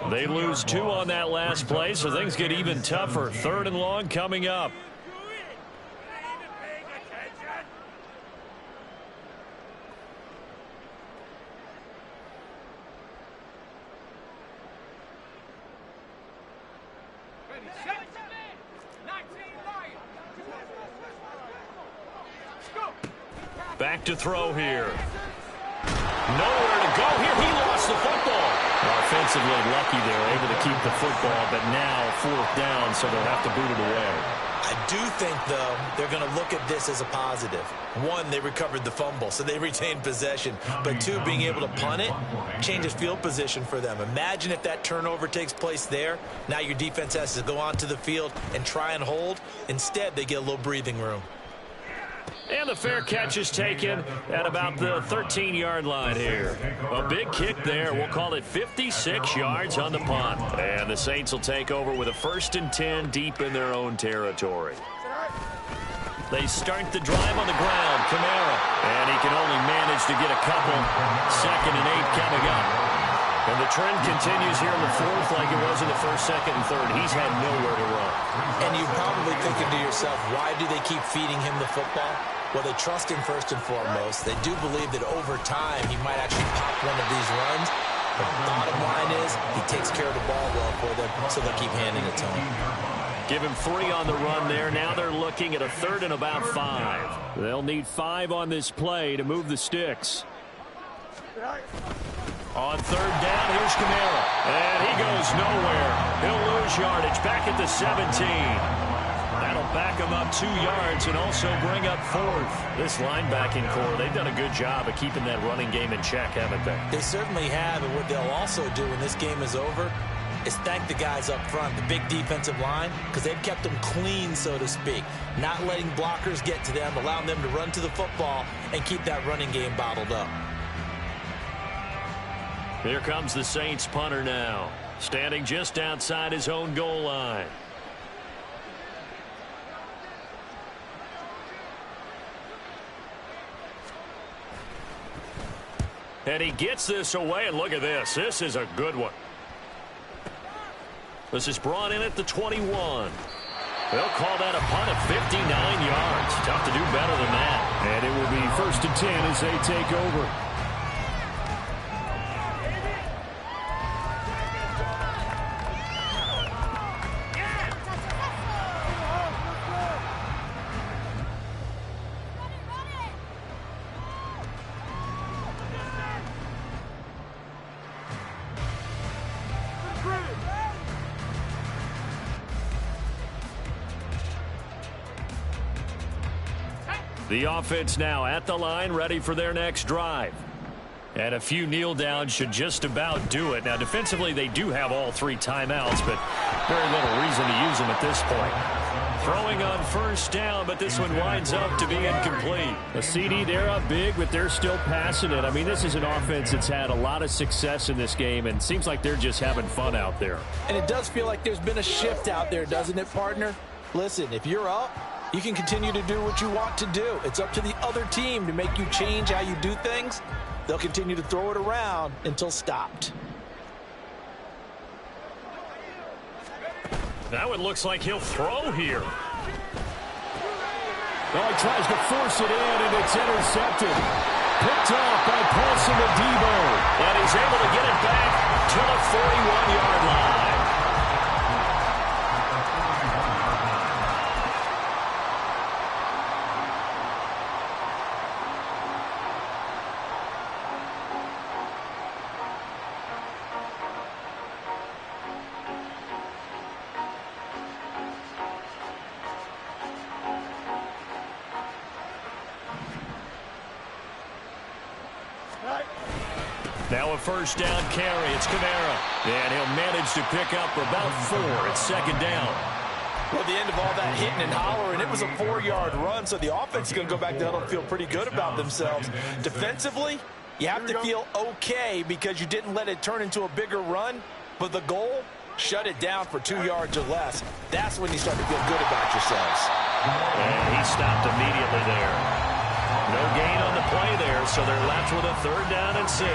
They lose 2 on that last play, so things get even tougher. 3rd and long coming up. Back to throw here. Nowhere to go here. He lost the football. Offensively lucky there, able to keep the football, but now 4th down, so they'll have to boot it away. I do think, though, they're going to look at this as a positive. 1, they recovered the fumble, so they retained possession. But 2, being able to punt it changes field position for them. Imagine if that turnover takes place there. Now your defense has to go onto the field and try and hold. Instead, they get a little breathing room. And the fair catch is taken at about the 13-yard line here. A big kick there. We'll call it 56 yards on the punt. And the Saints will take over with a 1st and 10 deep in their own territory. They start the drive on the ground. Kamara. And he can only manage to get a couple. 2nd and 8 coming up. And the trend continues here in the 4th like it was in the 1st, 2nd, and 3rd. He's had nowhere to run. And you're probably thinking to yourself, why do they keep feeding him the football? Well, they trust him first and foremost. They do believe that over time he might actually pop one of these runs. But the bottom line is he takes care of the ball well for them, so they'll keep handing it to him. Give him 3 on the run there. Now they're looking at a 3rd and about 5. They'll need 5 on this play to move the sticks. On 3rd down, here's Kamara. And he goes nowhere. He'll lose yardage back at the 17. That'll back him up 2 yards and also bring up 4th. This linebacking core, they've done a good job of keeping that running game in check, haven't they? They certainly have, and what they'll also do when this game is over is thank the guys up front, the big defensive line, because they've kept them clean, so to speak. Not letting blockers get to them, allowing them to run to the football and keep that running game bottled up. Here comes the Saints punter now, standing just outside his own goal line. And he gets this away, and look at this. This is a good one. This is brought in at the 21. They'll call that a punt of 59 yards. Tough to do better than that. And it will be 1st and 10 as they take over. The offense now at the line, ready for their next drive. And a few kneel downs should just about do it. Now, defensively, they do have all 3 timeouts, but very little reason to use them at this point. Throwing on 1st down, but this one winds up to be incomplete. A CD, they're up big, but they're still passing it. I mean, this is an offense that's had a lot of success in this game, and seems like they're just having fun out there. And it does feel like there's been a shift out there, doesn't it, partner? Listen, if you're up, you can continue to do what you want to do. It's up to the other team to make you change how you do things. They'll continue to throw it around until stopped. That one looks like he'll throw here. Well, he tries to force it in, and it's intercepted. Picked off by Paulson Adebo. And he's able to get it back to the 41-yard line. Now a 1st down carry. It's Kamara. And he'll manage to pick up about 4. It's 2nd down. Well, at the end of all that hitting and hollering, it was a 4-yard run, so the offense is going to go back down and feel pretty good about themselves. Defensively, you have to feel okay because you didn't let it turn into a bigger run, but the goal, shut it down for 2 yards or less. That's when you start to feel good about yourselves. And he stopped immediately there. No gain on the play there, so they're left with a 3rd down and 6.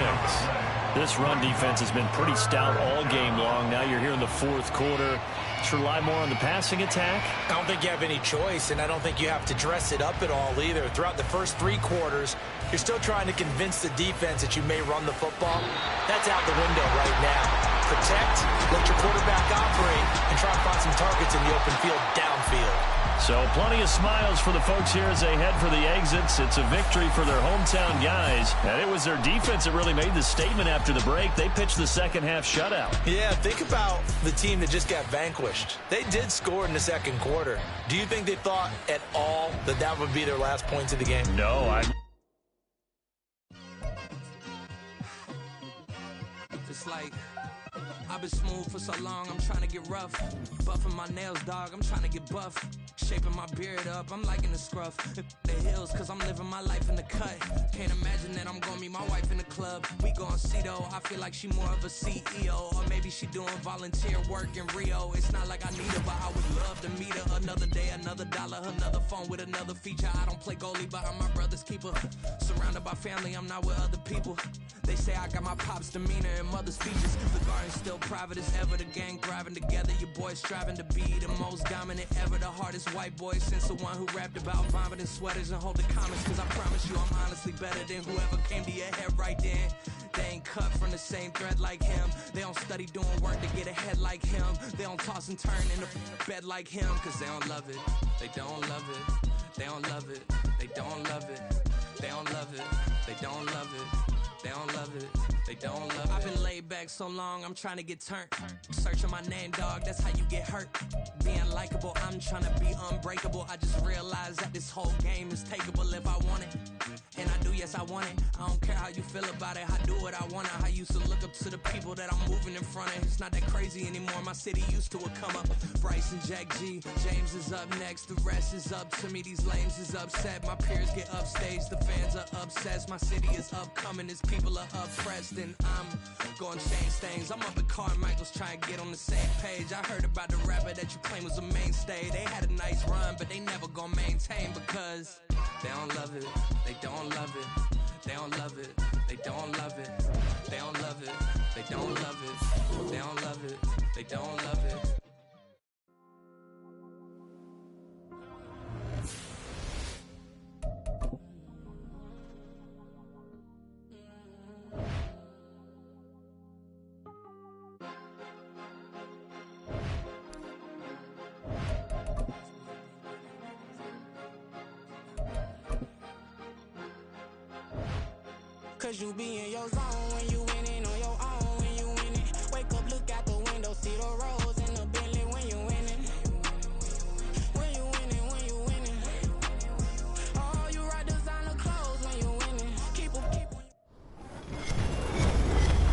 This run defense has been pretty stout all game long. Now you're here in the 4th quarter. Let's rely more on the passing attack. I don't think you have any choice, and I don't think you have to dress it up at all either. Throughout the first 3 quarters, you're still trying to convince the defense that you may run the football. That's out the window right now. Protect, let your quarterback operate, and try to find some targets in the open field downfield. So plenty of smiles for the folks here as they head for the exits. It's a victory for their hometown guys. And it was their defense that really made the statement after the break. They pitched the second half shutout. Yeah, think about the team that just got vanquished. They did score in the 2nd quarter. Do you think they thought at all that that would be their last points of the game? No, It's like I've been smooth for so long, I'm trying to get rough. Buffing my nails, dog, I'm trying to get buff. Shaping my beard up, I'm liking the scruff. The hills, cause I'm living my life in the cut. Can't imagine that I'm gonna meet my wife in the club. We gon' see though, I feel like she more of a CEO. Or maybe she doing volunteer work in Rio. It's not like I need her, but I would love to meet her. Another day, another dollar, another phone with another feature. I don't play goalie, but I'm my brother's keeper. Surrounded by family, I'm not with other people. They say I got my pop's demeanor and mother's features. The garden's still private as ever. The gang thriving together. Your boys striving to be the most dominant ever. The hardest white boy since the one who rapped about vomiting sweaters and holding comments. Cause I promise you I'm honestly better than whoever came to your head right then. They ain't cut from the same thread like him. They don't study doing work to get ahead like him. They don't toss and turn in the bed like him. Cause they don't love it. They don't love it. They don't love it. They don't love it. They don't love it. They don't love it. They don't love it. They don't love it. I've been laid back so long, I'm trying to get turned. Searching my name, dog, that's how you get hurt. Being likable, I'm trying to be unbreakable. I just realized that this whole game is takeable if I want it. And I do, yes, I want it. I don't care how you feel about it. I do what I want it. I used to look up to the people that I'm moving in front of. It's not that crazy anymore. My city used to a come up. Bryce and Jack G. James is up next. The rest is up to me. These lames is upset. My peers get upstaged. The fans are obsessed. My city is upcoming. His people are oppressed. then I'm gonna change things. I'm up at Carmichael's trying to get on the same page. I heard about the rapper that you claim was a mainstay. They had a nice run, but they never gonna maintain because they don't love it, they don't love it, they don't love it, they don't love it, they don't love it, they don't love it, they don't love it, they don't love it. Cause you be in your zone when you winning on your own when you winning. Wake up, look out the window, see the rose in the Bentley when you winning. When you winning, when you winning. Oh, you ride designer clothes when you winning. Keep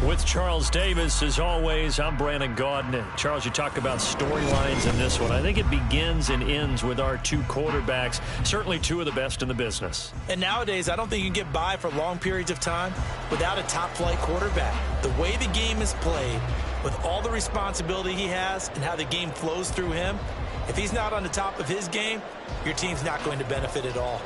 With Charles Davis, as always, I'm Brandon Gaudin. Charles, you talk about storylines in this one. I think it begins and ends with our two quarterbacks, certainly two of the best in the business. And nowadays, I don't think you can get by for long periods of time without a top-flight quarterback. The way the game is played, with all the responsibility he has and how the game flows through him, if he's not on the top of his game, your team's not going to benefit at all.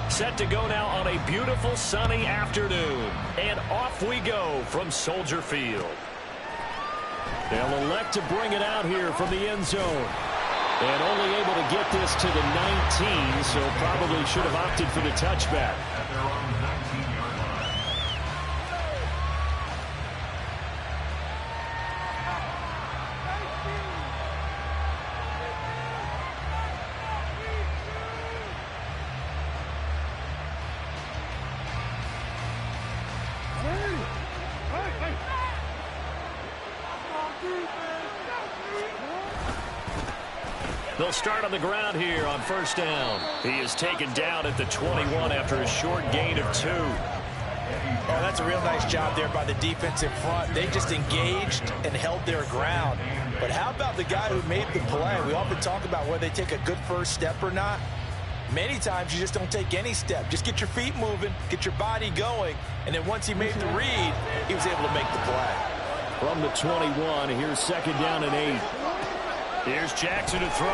Set to go now on a beautiful sunny afternoon. And off we go from Soldier Field. They'll elect to bring it out here from the end zone. And only able to get this to the 19, so probably should have opted for the touchback. At their own 19-yard line. They'll start on the ground here on first down. He is taken down at the 21 after a short gain of 2. Oh, that's a real nice job there by the defensive front. They just engaged and held their ground. But how about the guy who made the play? We often talk about whether they take a good first step or not. Many times you just don't take any step. Just get your feet moving, get your body going, and then once he made the read, he was able to make the play. From the 21, here's second down and 8. Here's Jackson to throw.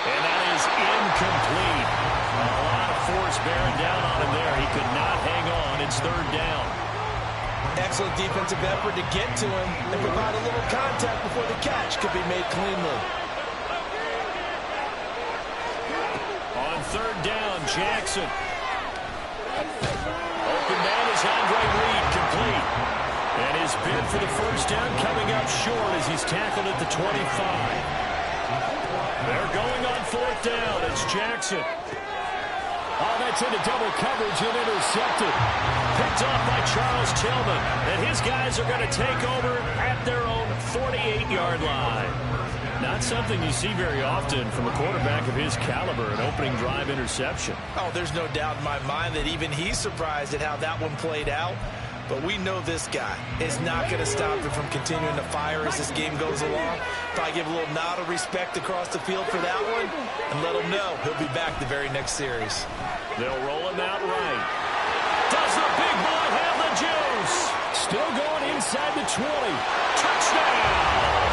And that is incomplete. A lot of force bearing down on him there. He could not hang on. It's third down. Excellent defensive effort to get to him and provide a little contact before the catch could be made cleanly. On third down, Jackson. Open man is Andre Reed, complete. And his bid for the first down coming up short as he's tackled at the 25. They're going on fourth down. It's Jackson. Oh, that's into double coverage and intercepted. Picked off by Charles Tillman. And his guys are going to take over at their own 48-yard line. Not something you see very often from a quarterback of his caliber, an opening drive interception. Oh, there's no doubt in my mind that even he's surprised at how that one played out. But we know this guy is not going to stop him from continuing to fire as this game goes along. Probably give a little nod of respect across the field for that one and let him know he'll be back the very next series. They'll roll him out right. Does the big boy have the juice? Still going inside the 20. Touchdown!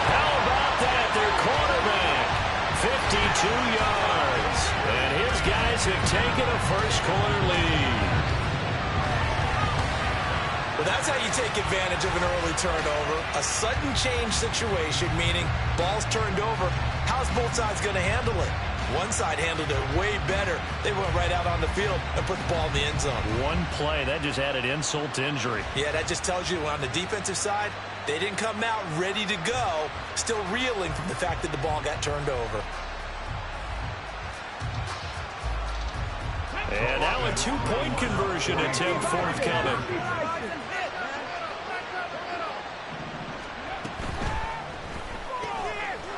How about that? Their quarterback, 52 yards. And his guys have taken a first-quarter lead. Well, that's how you take advantage of an early turnover. A sudden change situation, meaning ball's turned over. How's both sides going to handle it? One side handled it way better. They went right out on the field and put the ball in the end zone. One play, that just added insult to injury. Yeah, that just tells you on the defensive side, they didn't come out ready to go, still reeling from the fact that the ball got turned over. And now a two-point conversion attempt forthcoming.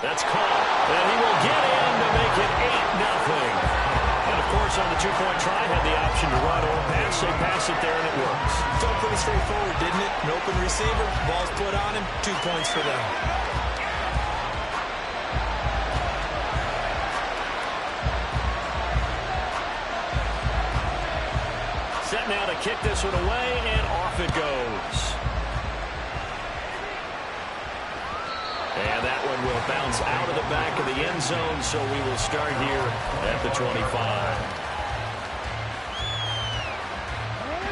That's caught, and he will get in to make it 8-0. And, of course, on the two-point try, had the option to run or pass. They pass it there, and it works. Felt pretty straightforward, didn't it? An open receiver, ball's put on him, 2 points for them. kick this one away, and off it goes. And that one will bounce out of the back of the end zone, so we will start here at the 25.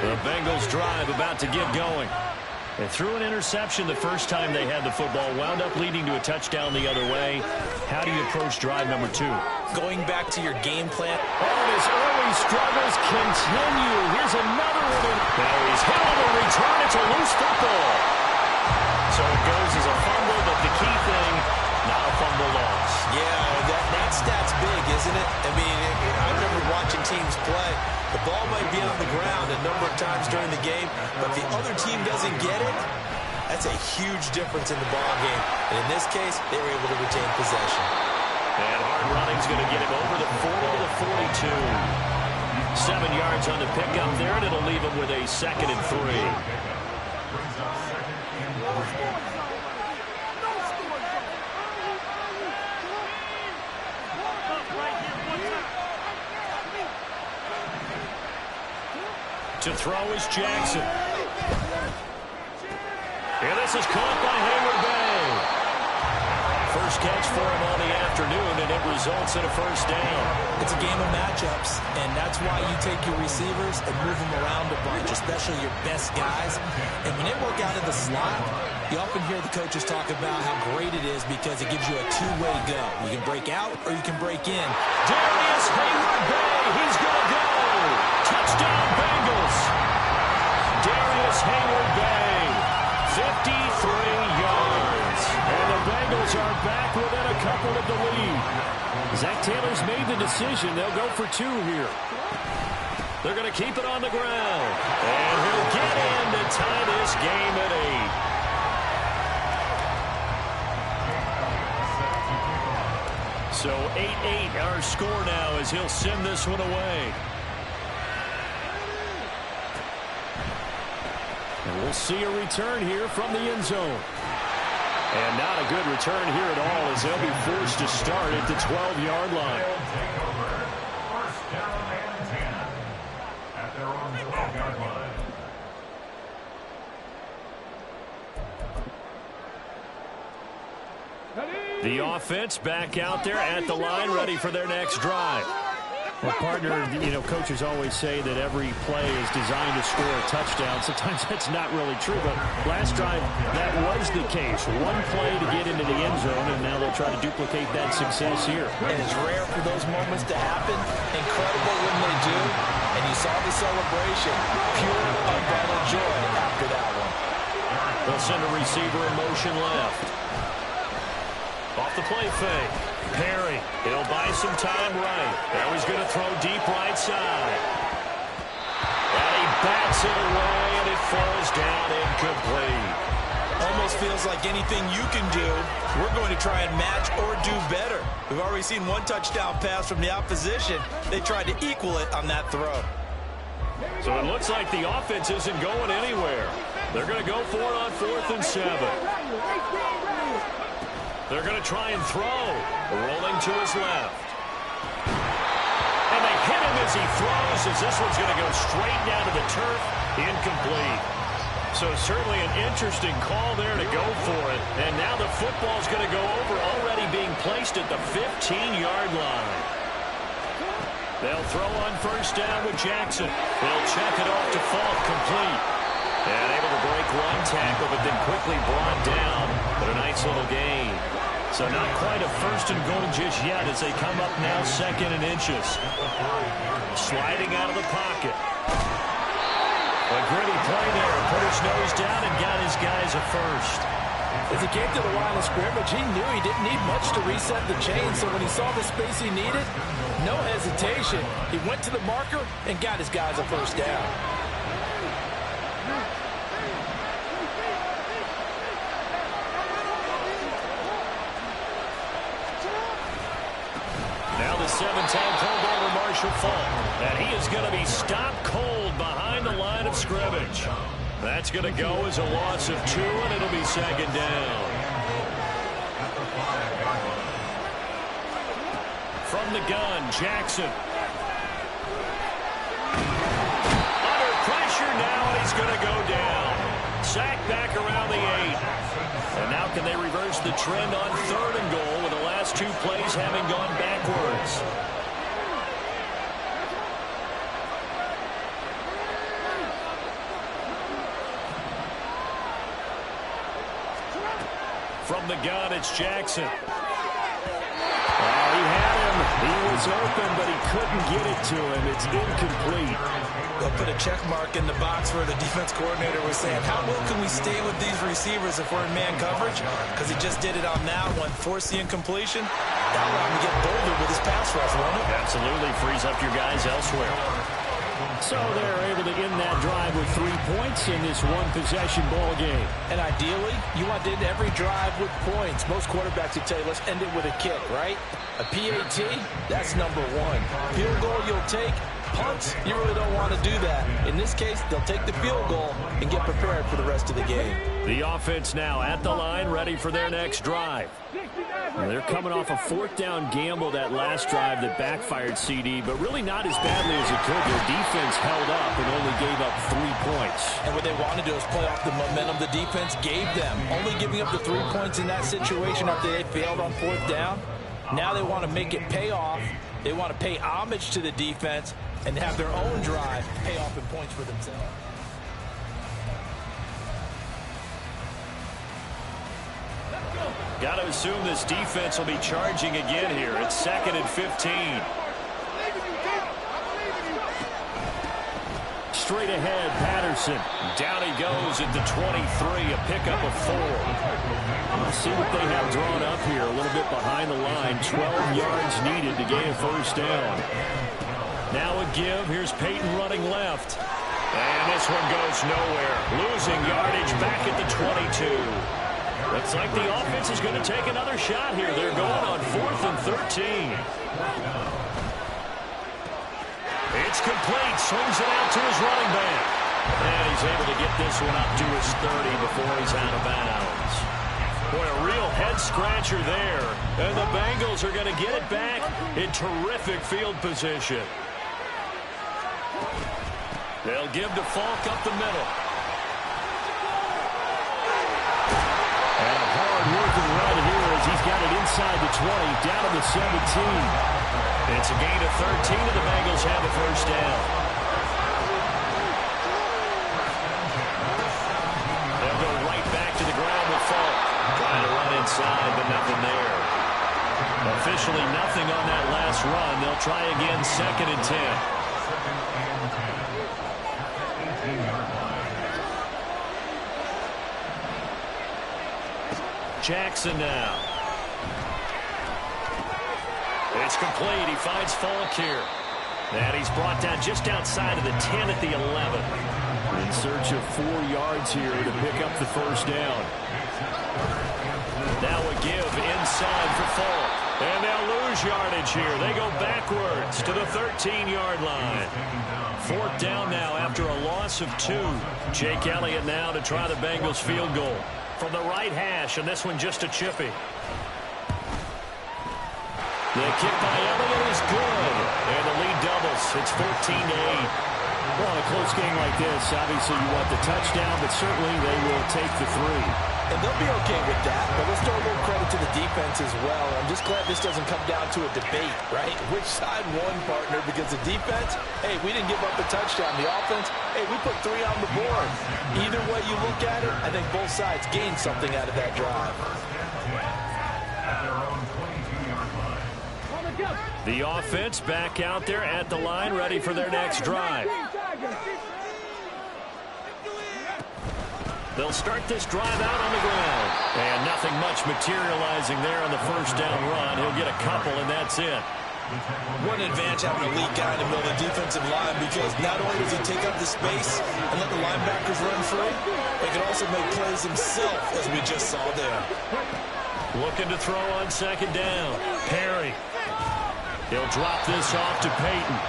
The Bengals drive about to get going. They threw an interception the first time they had the football, wound up leading to a touchdown the other way. How do you approach drive number 2? Going back to your game plan. Oh, his early struggles continue. Here's another one. Now he's hit on the return. It's a loose football. So it goes as a fumble, but the key thing, not a fumble loss. Yeah, that stat's big, isn't it? I mean, I remember watching teams play. The ball might be on the ground a number of times during the game, but if the other team doesn't get it, that's a huge difference in the ball game. And in this case, they were able to retain possession. And hard running's going to get him over the 40 to the 42. 7 yards on the pickup there, and it'll leave him with a 2nd and 3. To throw is Jackson. And this is caught by Hayward Bay. First catch for him on the afternoon, and it results in a first down. It's a game of matchups, and that's why you take your receivers and move them around a bunch, especially your best guys. And when they work out of the slot, you often hear the coaches talk about how great it is because it gives you a two-way go. You can break out or you can break in. Darius Hayward Bay, he's going to go. Touchdown Bengals. Darius Hayward Bay, 53 yards. And the Bengals are back within a couple of the lead. Zach Taylor's made the decision. They'll go for 2 here. They're going to keep it on the ground. And he'll get in to tie this game at 8. So 8-8 our score now as he'll send this one away. And we'll see a return here from the end zone. And not a good return here at all as they'll be forced to start at the 12-yard line. Take over. First down and 10 at their own 12-yard line. The offense back out there at the line, ready for their next drive. Well, partner, coaches always say that every play is designed to score a touchdown. Sometimes that's not really true, but last drive, that was the case. One play to get into the end zone, and now they'll try to duplicate that success here. And it's rare for those moments to happen. Incredible when they do. And you saw the celebration. Pure, unbridled joy after that one. They'll send a receiver in motion left. Off the play fake. Perry, he'll buy some time right. Now he's going to throw deep right side. And he bats it away, and it falls down incomplete. Almost feels like anything you can do, we're going to try and match or do better. We've already seen one touchdown pass from the opposition. They tried to equal it on that throw. So it looks like the offense isn't going anywhere. They're going to go for it on 4th and 7. They're going to try and throw. Rolling to his left. And they hit him as he throws, as this one's going to go straight down to the turf. Incomplete. So certainly an interesting call there to go for it. And now the football's going to go over, already being placed at the 15-yard line. They'll throw on first down with Jackson. They'll check it off to Falk, complete. And able to break one tackle, but then quickly brought down. But a nice little gain. So not quite a first and goal just yet as they come up now 2nd and inches. Sliding out of the pocket. A gritty play there. Put his nose down and got his guys a first. As he came to the line of scrimmage, he knew he didn't need much to reset the chain. So when he saw the space he needed, no hesitation. He went to the marker and got his guys a first down. Now the 7-time Pro Bowler Marshall Falk. And he is going to be stopped cold behind the line of scrimmage. That's going to go as a loss of 2, and it'll be 2nd down. From the gun, Jackson. Under pressure, And now can they reverse the trend on 3rd and goal with the last 2 plays having gone backwards? From the gun, it's Jackson. He had him. He was open, but he couldn't get it to him. It's incomplete. They'll put a check mark in the box where the defense coordinator was saying, how well can we stay with these receivers if we're in man coverage? Because he just did it on that one, forced the incompletion. That allowed him to get bolder with his pass rush, won't it? Absolutely frees up your guys elsewhere. So they're able to end that drive with 3 points in this one-possession ball game. And ideally, you want to end every drive with points. Most quarterbacks would tell you, let's end it with a kick, right? A PAT, that's number 1. Field goal you'll take. Punts, you really don't want to do that. In this case, they'll take the field goal and get prepared for the rest of the game. The offense now at the line, ready for their next drive. They're coming off a 4th down gamble that last drive that backfired CD, but really not as badly as it could. Their defense held up and only gave up 3 points. And what they want to do is play off the momentum the defense gave them. Only giving up the 3 points in that situation after they failed on 4th down. Now they want to make it pay off. They want to pay homage to the defense and have their own drive pay off in points for themselves. Got to assume this defense will be charging again here. It's 2nd and 15. Straight ahead, Patterson. Down he goes at the 23, a pickup of 4. Let's see what they have drawn up here. A little bit behind the line. 12 yards needed to gain a 1st down. Now a give. Here's Peyton running left. And this one goes nowhere. Losing yardage back at the 22. Looks like the offense is going to take another shot here. They're going on 4th and 13. It's complete. Swings it out to his running back. And he's able to get this one up to his 30 before he's out of bounds. Boy, a real head-scratcher there. And the Bengals are going to get it back in terrific field position. They'll give to Falk up the middle. And a hard-working run here as he's got it inside the 20, down to the 17. It's a gain of 13, and the Bengals have a 1st down. They'll go right back to the ground with Falk. Trying to run inside, but nothing there. Officially nothing on that last run. They'll try again, 2nd and 10. Jackson now. It's complete. He finds Falk here. And he's brought down just outside of the 10 at the 11. In search of 4 yards here to pick up the 1st down. Now a give inside for Falk. And they'll lose yardage here. They go backwards to the 13-yard line. 4th down now after a loss of 2. Jake Elliott now to try the Bengals field goal. From the right hash, and this one just a chippy. The kick by Elliott is good. And the lead doubles. It's 14-8. Well, in a close game like this, obviously you want the touchdown, but certainly they will take the 3. And they'll be okay with that, but let's throw a little credit to the defense as well. I'm just glad this doesn't come down to a debate, right? Which side won, partner? Because the defense, hey, we didn't give up a touchdown. The offense, hey, we put 3 on the board. Either way you look at it, I think both sides gained something out of that drive. The offense back out there at the line, ready for their next drive. They'll start this drive out on the ground. And nothing much materializing there on the 1st down run. He'll get a couple, and that's it. What an advantage having a lead guy in the middle of the defensive line, because not only does he take up the space and let the linebackers run free, he can also make plays himself, as we just saw there. Looking to throw on 2nd down. Perry. He'll drop this off to Peyton.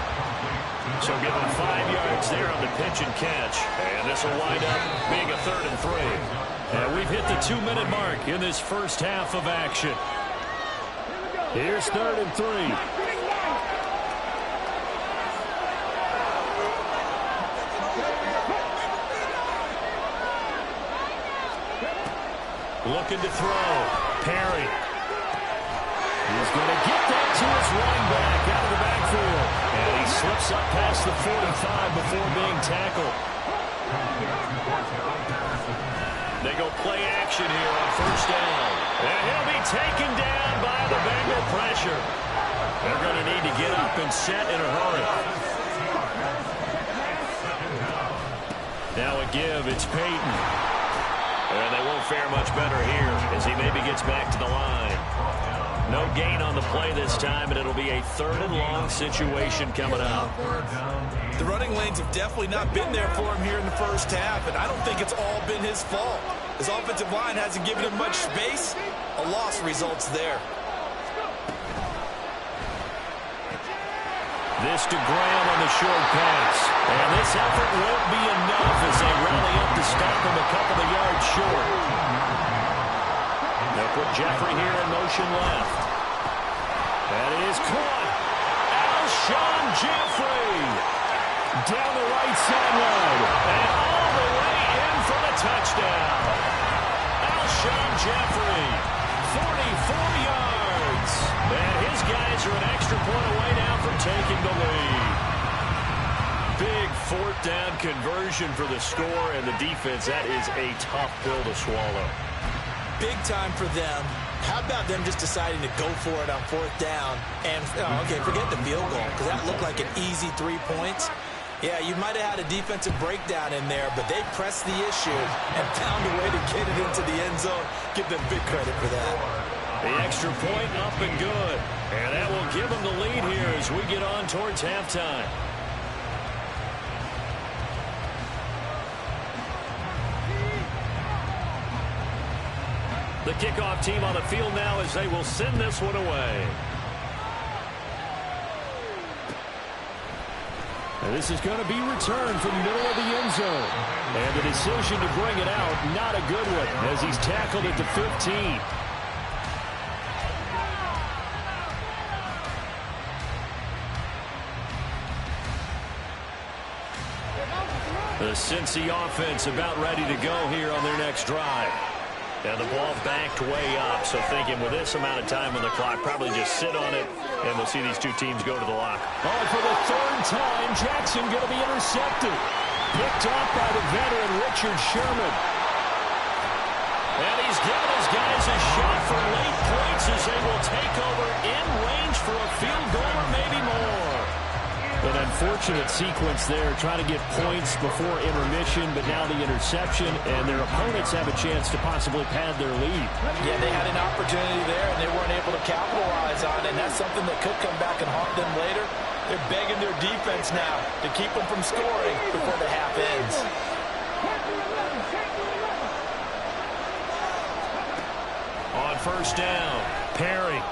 So give him 5 yards there on the pitch and catch. And this will wind up being a 3rd and 3. And we've hit the 2-minute mark in this first half of action. Here's 3rd and 3. Looking to throw. Perry. He's going to get that to his running back out of the backfield. And he slips up past the 45 before being tackled. They go play action here on first down. And he'll be taken down by the Bengal pressure. They're going to need to get up and set in a hurry. Now a give, it's Peyton. And they won't fare much better here as he maybe gets back to the line. No gain on the play this time, and it'll be a 3rd and long situation coming up. The running lanes have definitely not been there for him here in the first half, and I don't think it's all been his fault. His offensive line hasn't given him much space. A loss results there. This to Graham on the short pass. And this effort won't be enough as they rally up to stop him a couple of yards short. They'll put Jeffrey here in motion left. That is caught. Alshon Jeffrey down the right sideline. And all the way in for the touchdown. Alshon Jeffrey, 44 yards. And his guys are an extra point away now from taking the lead. Big 4th down conversion for the score, and the defense, that is a tough pill to swallow. Big time for them. How about them just deciding to go for it on 4th down? And, okay, forget the field goal, because that looked like an easy 3 points. Yeah, you might have had a defensive breakdown in there, but they pressed the issue and found a way to get it into the end zone. Give them big credit for that. The extra point up and good. And that will give them the lead here as we get on towards halftime. The kickoff team on the field now as they will send this one away. And this is going to be returned from the middle of the end zone. And the decision to bring it out, not a good one, as he's tackled at the 15. The Cincy offense about ready to go here on their next drive. And the ball backed way up, so thinking with this amount of time on the clock, probably just sit on it, and we'll see these two teams go to the lock. Oh, for the 3rd time, Jackson going to be intercepted. Picked off by the veteran Richard Sherman. And he's given his guys a shot for late points as they will take over in range for a field goal or maybe more. An unfortunate sequence there, trying to get points before intermission, but now the interception, and their opponents have a chance to possibly pad their lead. Yeah, they had an opportunity there, and they weren't able to capitalize on it, and that's something that could come back and haunt them later. They're begging their defense now to keep them from scoring before the half ends. On first down, Perry.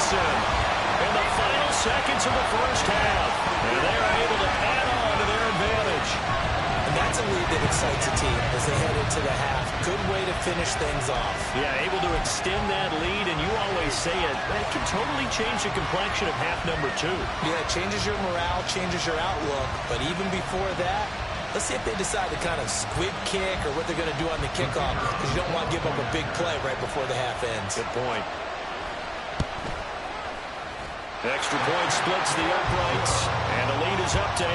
In the final seconds of the first half. And they're able to add on to their advantage. And that's a lead that excites a team as they head into the half. Good way to finish things off. Yeah, able to extend that lead, and you always say it, that can totally change the complexion of half number 2. Yeah, it changes your morale, changes your outlook. But even before that, let's see if they decide to kind of squib kick or what they're going to do on the kickoff, because you don't want to give up a big play right before the half ends. Good point. Extra point splits the uprights, and the lead is up to 8.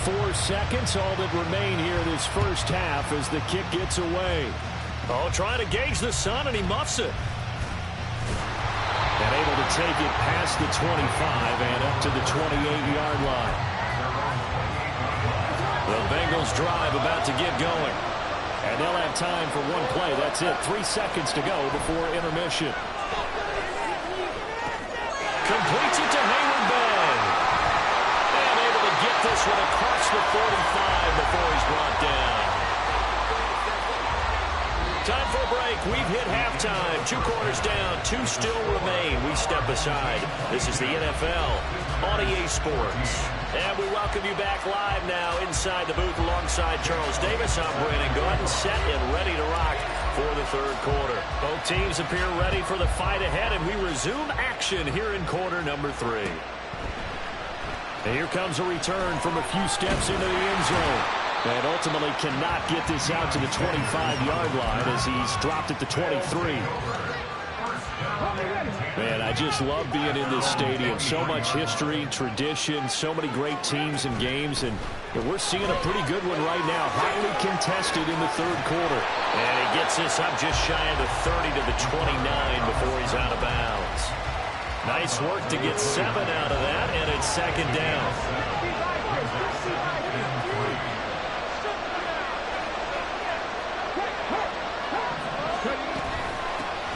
Four seconds, all that remain here this first half as the kick gets away. Oh, trying to gauge the sun, and he muffs it. And able to take it past the 25 and up to the 28-yard line. The Bengals drive about to get going. And they'll have time for one play. That's it. 3 seconds to go before intermission. Completes it to Hayward Bell. And able to get this one across the 45 before he's brought down. Time for a break. We've hit halftime. 2 quarters down, 2 still remain. We step aside. This is the NFL on EA Sports. And we welcome you back live now inside the booth alongside Charles Davis. I'm Brandon Gordon, set and ready to rock for the third quarter. Both teams appear ready for the fight ahead, and we resume action here in quarter number 3. And here comes a return from a few steps into the end zone. And ultimately cannot get this out to the 25-yard line as he's dropped at the 23. Man, I just love being in this stadium. So much history, tradition, so many great teams and games. And we're seeing a pretty good one right now. Highly contested in the third quarter. And he gets this up just shy of the 30 to the 29 before he's out of bounds. Nice work to get 7 out of that, and it's second down.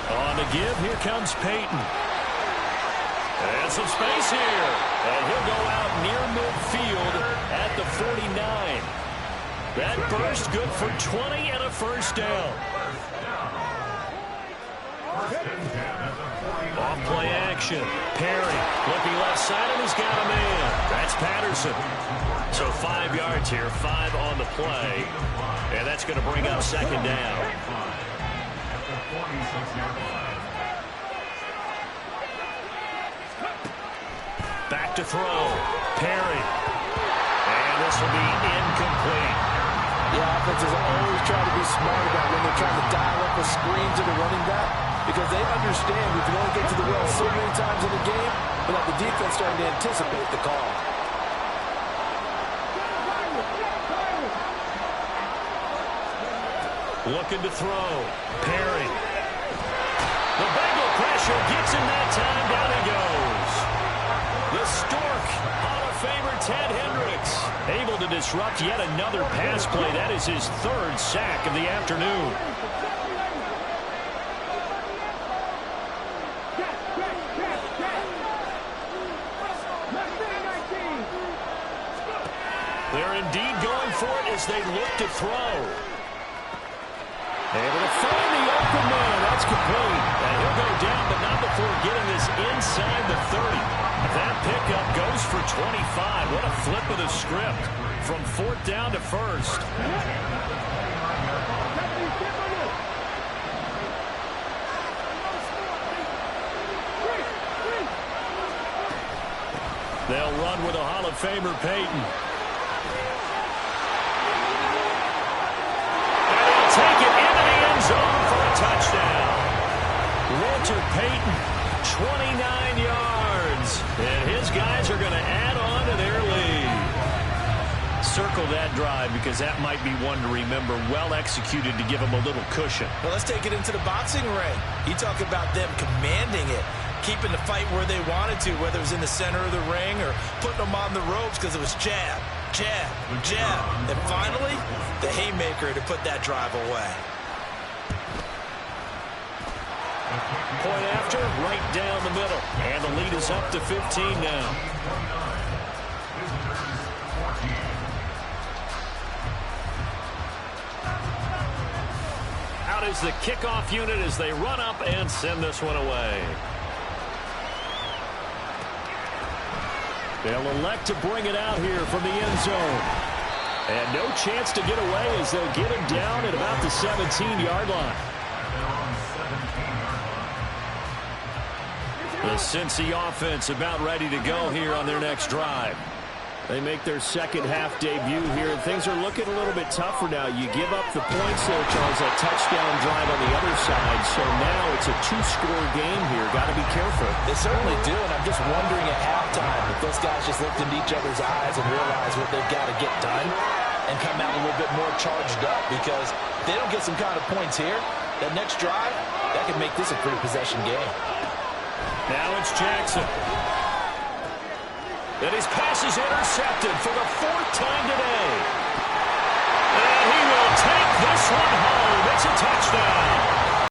On the give, here comes Peyton. And some space here. And he'll go out near midfield at the 49. That burst good for 20 and a first down. Off play action. Perry looking left side, and he's got a man. That's Patterson. So 5 yards here, 5 on the play. And that's going to bring up second down. Back to throw. Perry. And this will be incomplete. The offenses always try to be smart about when they're trying to dial up a screen to the running back, because they understand we can only get to the well so many times in the game without the defense starting to anticipate the call. Looking to throw. Perry. The Bengal pressure gets him that time. Down he goes. The Stork, Hall of Famer Ted Hendricks, able to disrupt yet another pass play. That is his 3rd sack of the afternoon. They're indeed going for it as they look to throw. Able to find the open man. That's complete. And he'll go down, but not before getting this inside the 30. That pickup goes for 25. What a flip of the script from 4th down to 1st. They'll run with a Hall of Famer, Peyton. And he'll take it into the end zone for a touchdown. Walter Payton, 29 yards. And his guys are going to add on to their lead. Circle that drive because that might be one to remember. Well executed to give them a little cushion. Well, let's take it into the boxing ring. You talk about them commanding it, keeping the fight where they wanted to, whether it was in the center of the ring or putting them on the ropes because it was jab, jab, jab. And finally, the haymaker to put that drive away. Point after, right down the middle. And the lead is up to 15 now. Out is the kickoff unit as they run up and send this one away. They'll elect to bring it out here from the end zone. And no chance to get away as they'll get him down at about the 17-yard line. The Cincy offense about ready to go here on their next drive. They make their second half debut here, and things are looking a little bit tougher now. You give up the points there, Charles, that touchdown drive on the other side. So now it's a 2-score game here. Got to be careful. They certainly do, and I'm just wondering at halftime if those guys just looked into each other's eyes and realized what they've got to get done and come out a little bit more charged up, because if they don't get some kind of points here, that next drive, that could make this a three-possession game. Now it's Jackson. And his pass is intercepted for the 4th time today. And he will take this one home. It's a touchdown.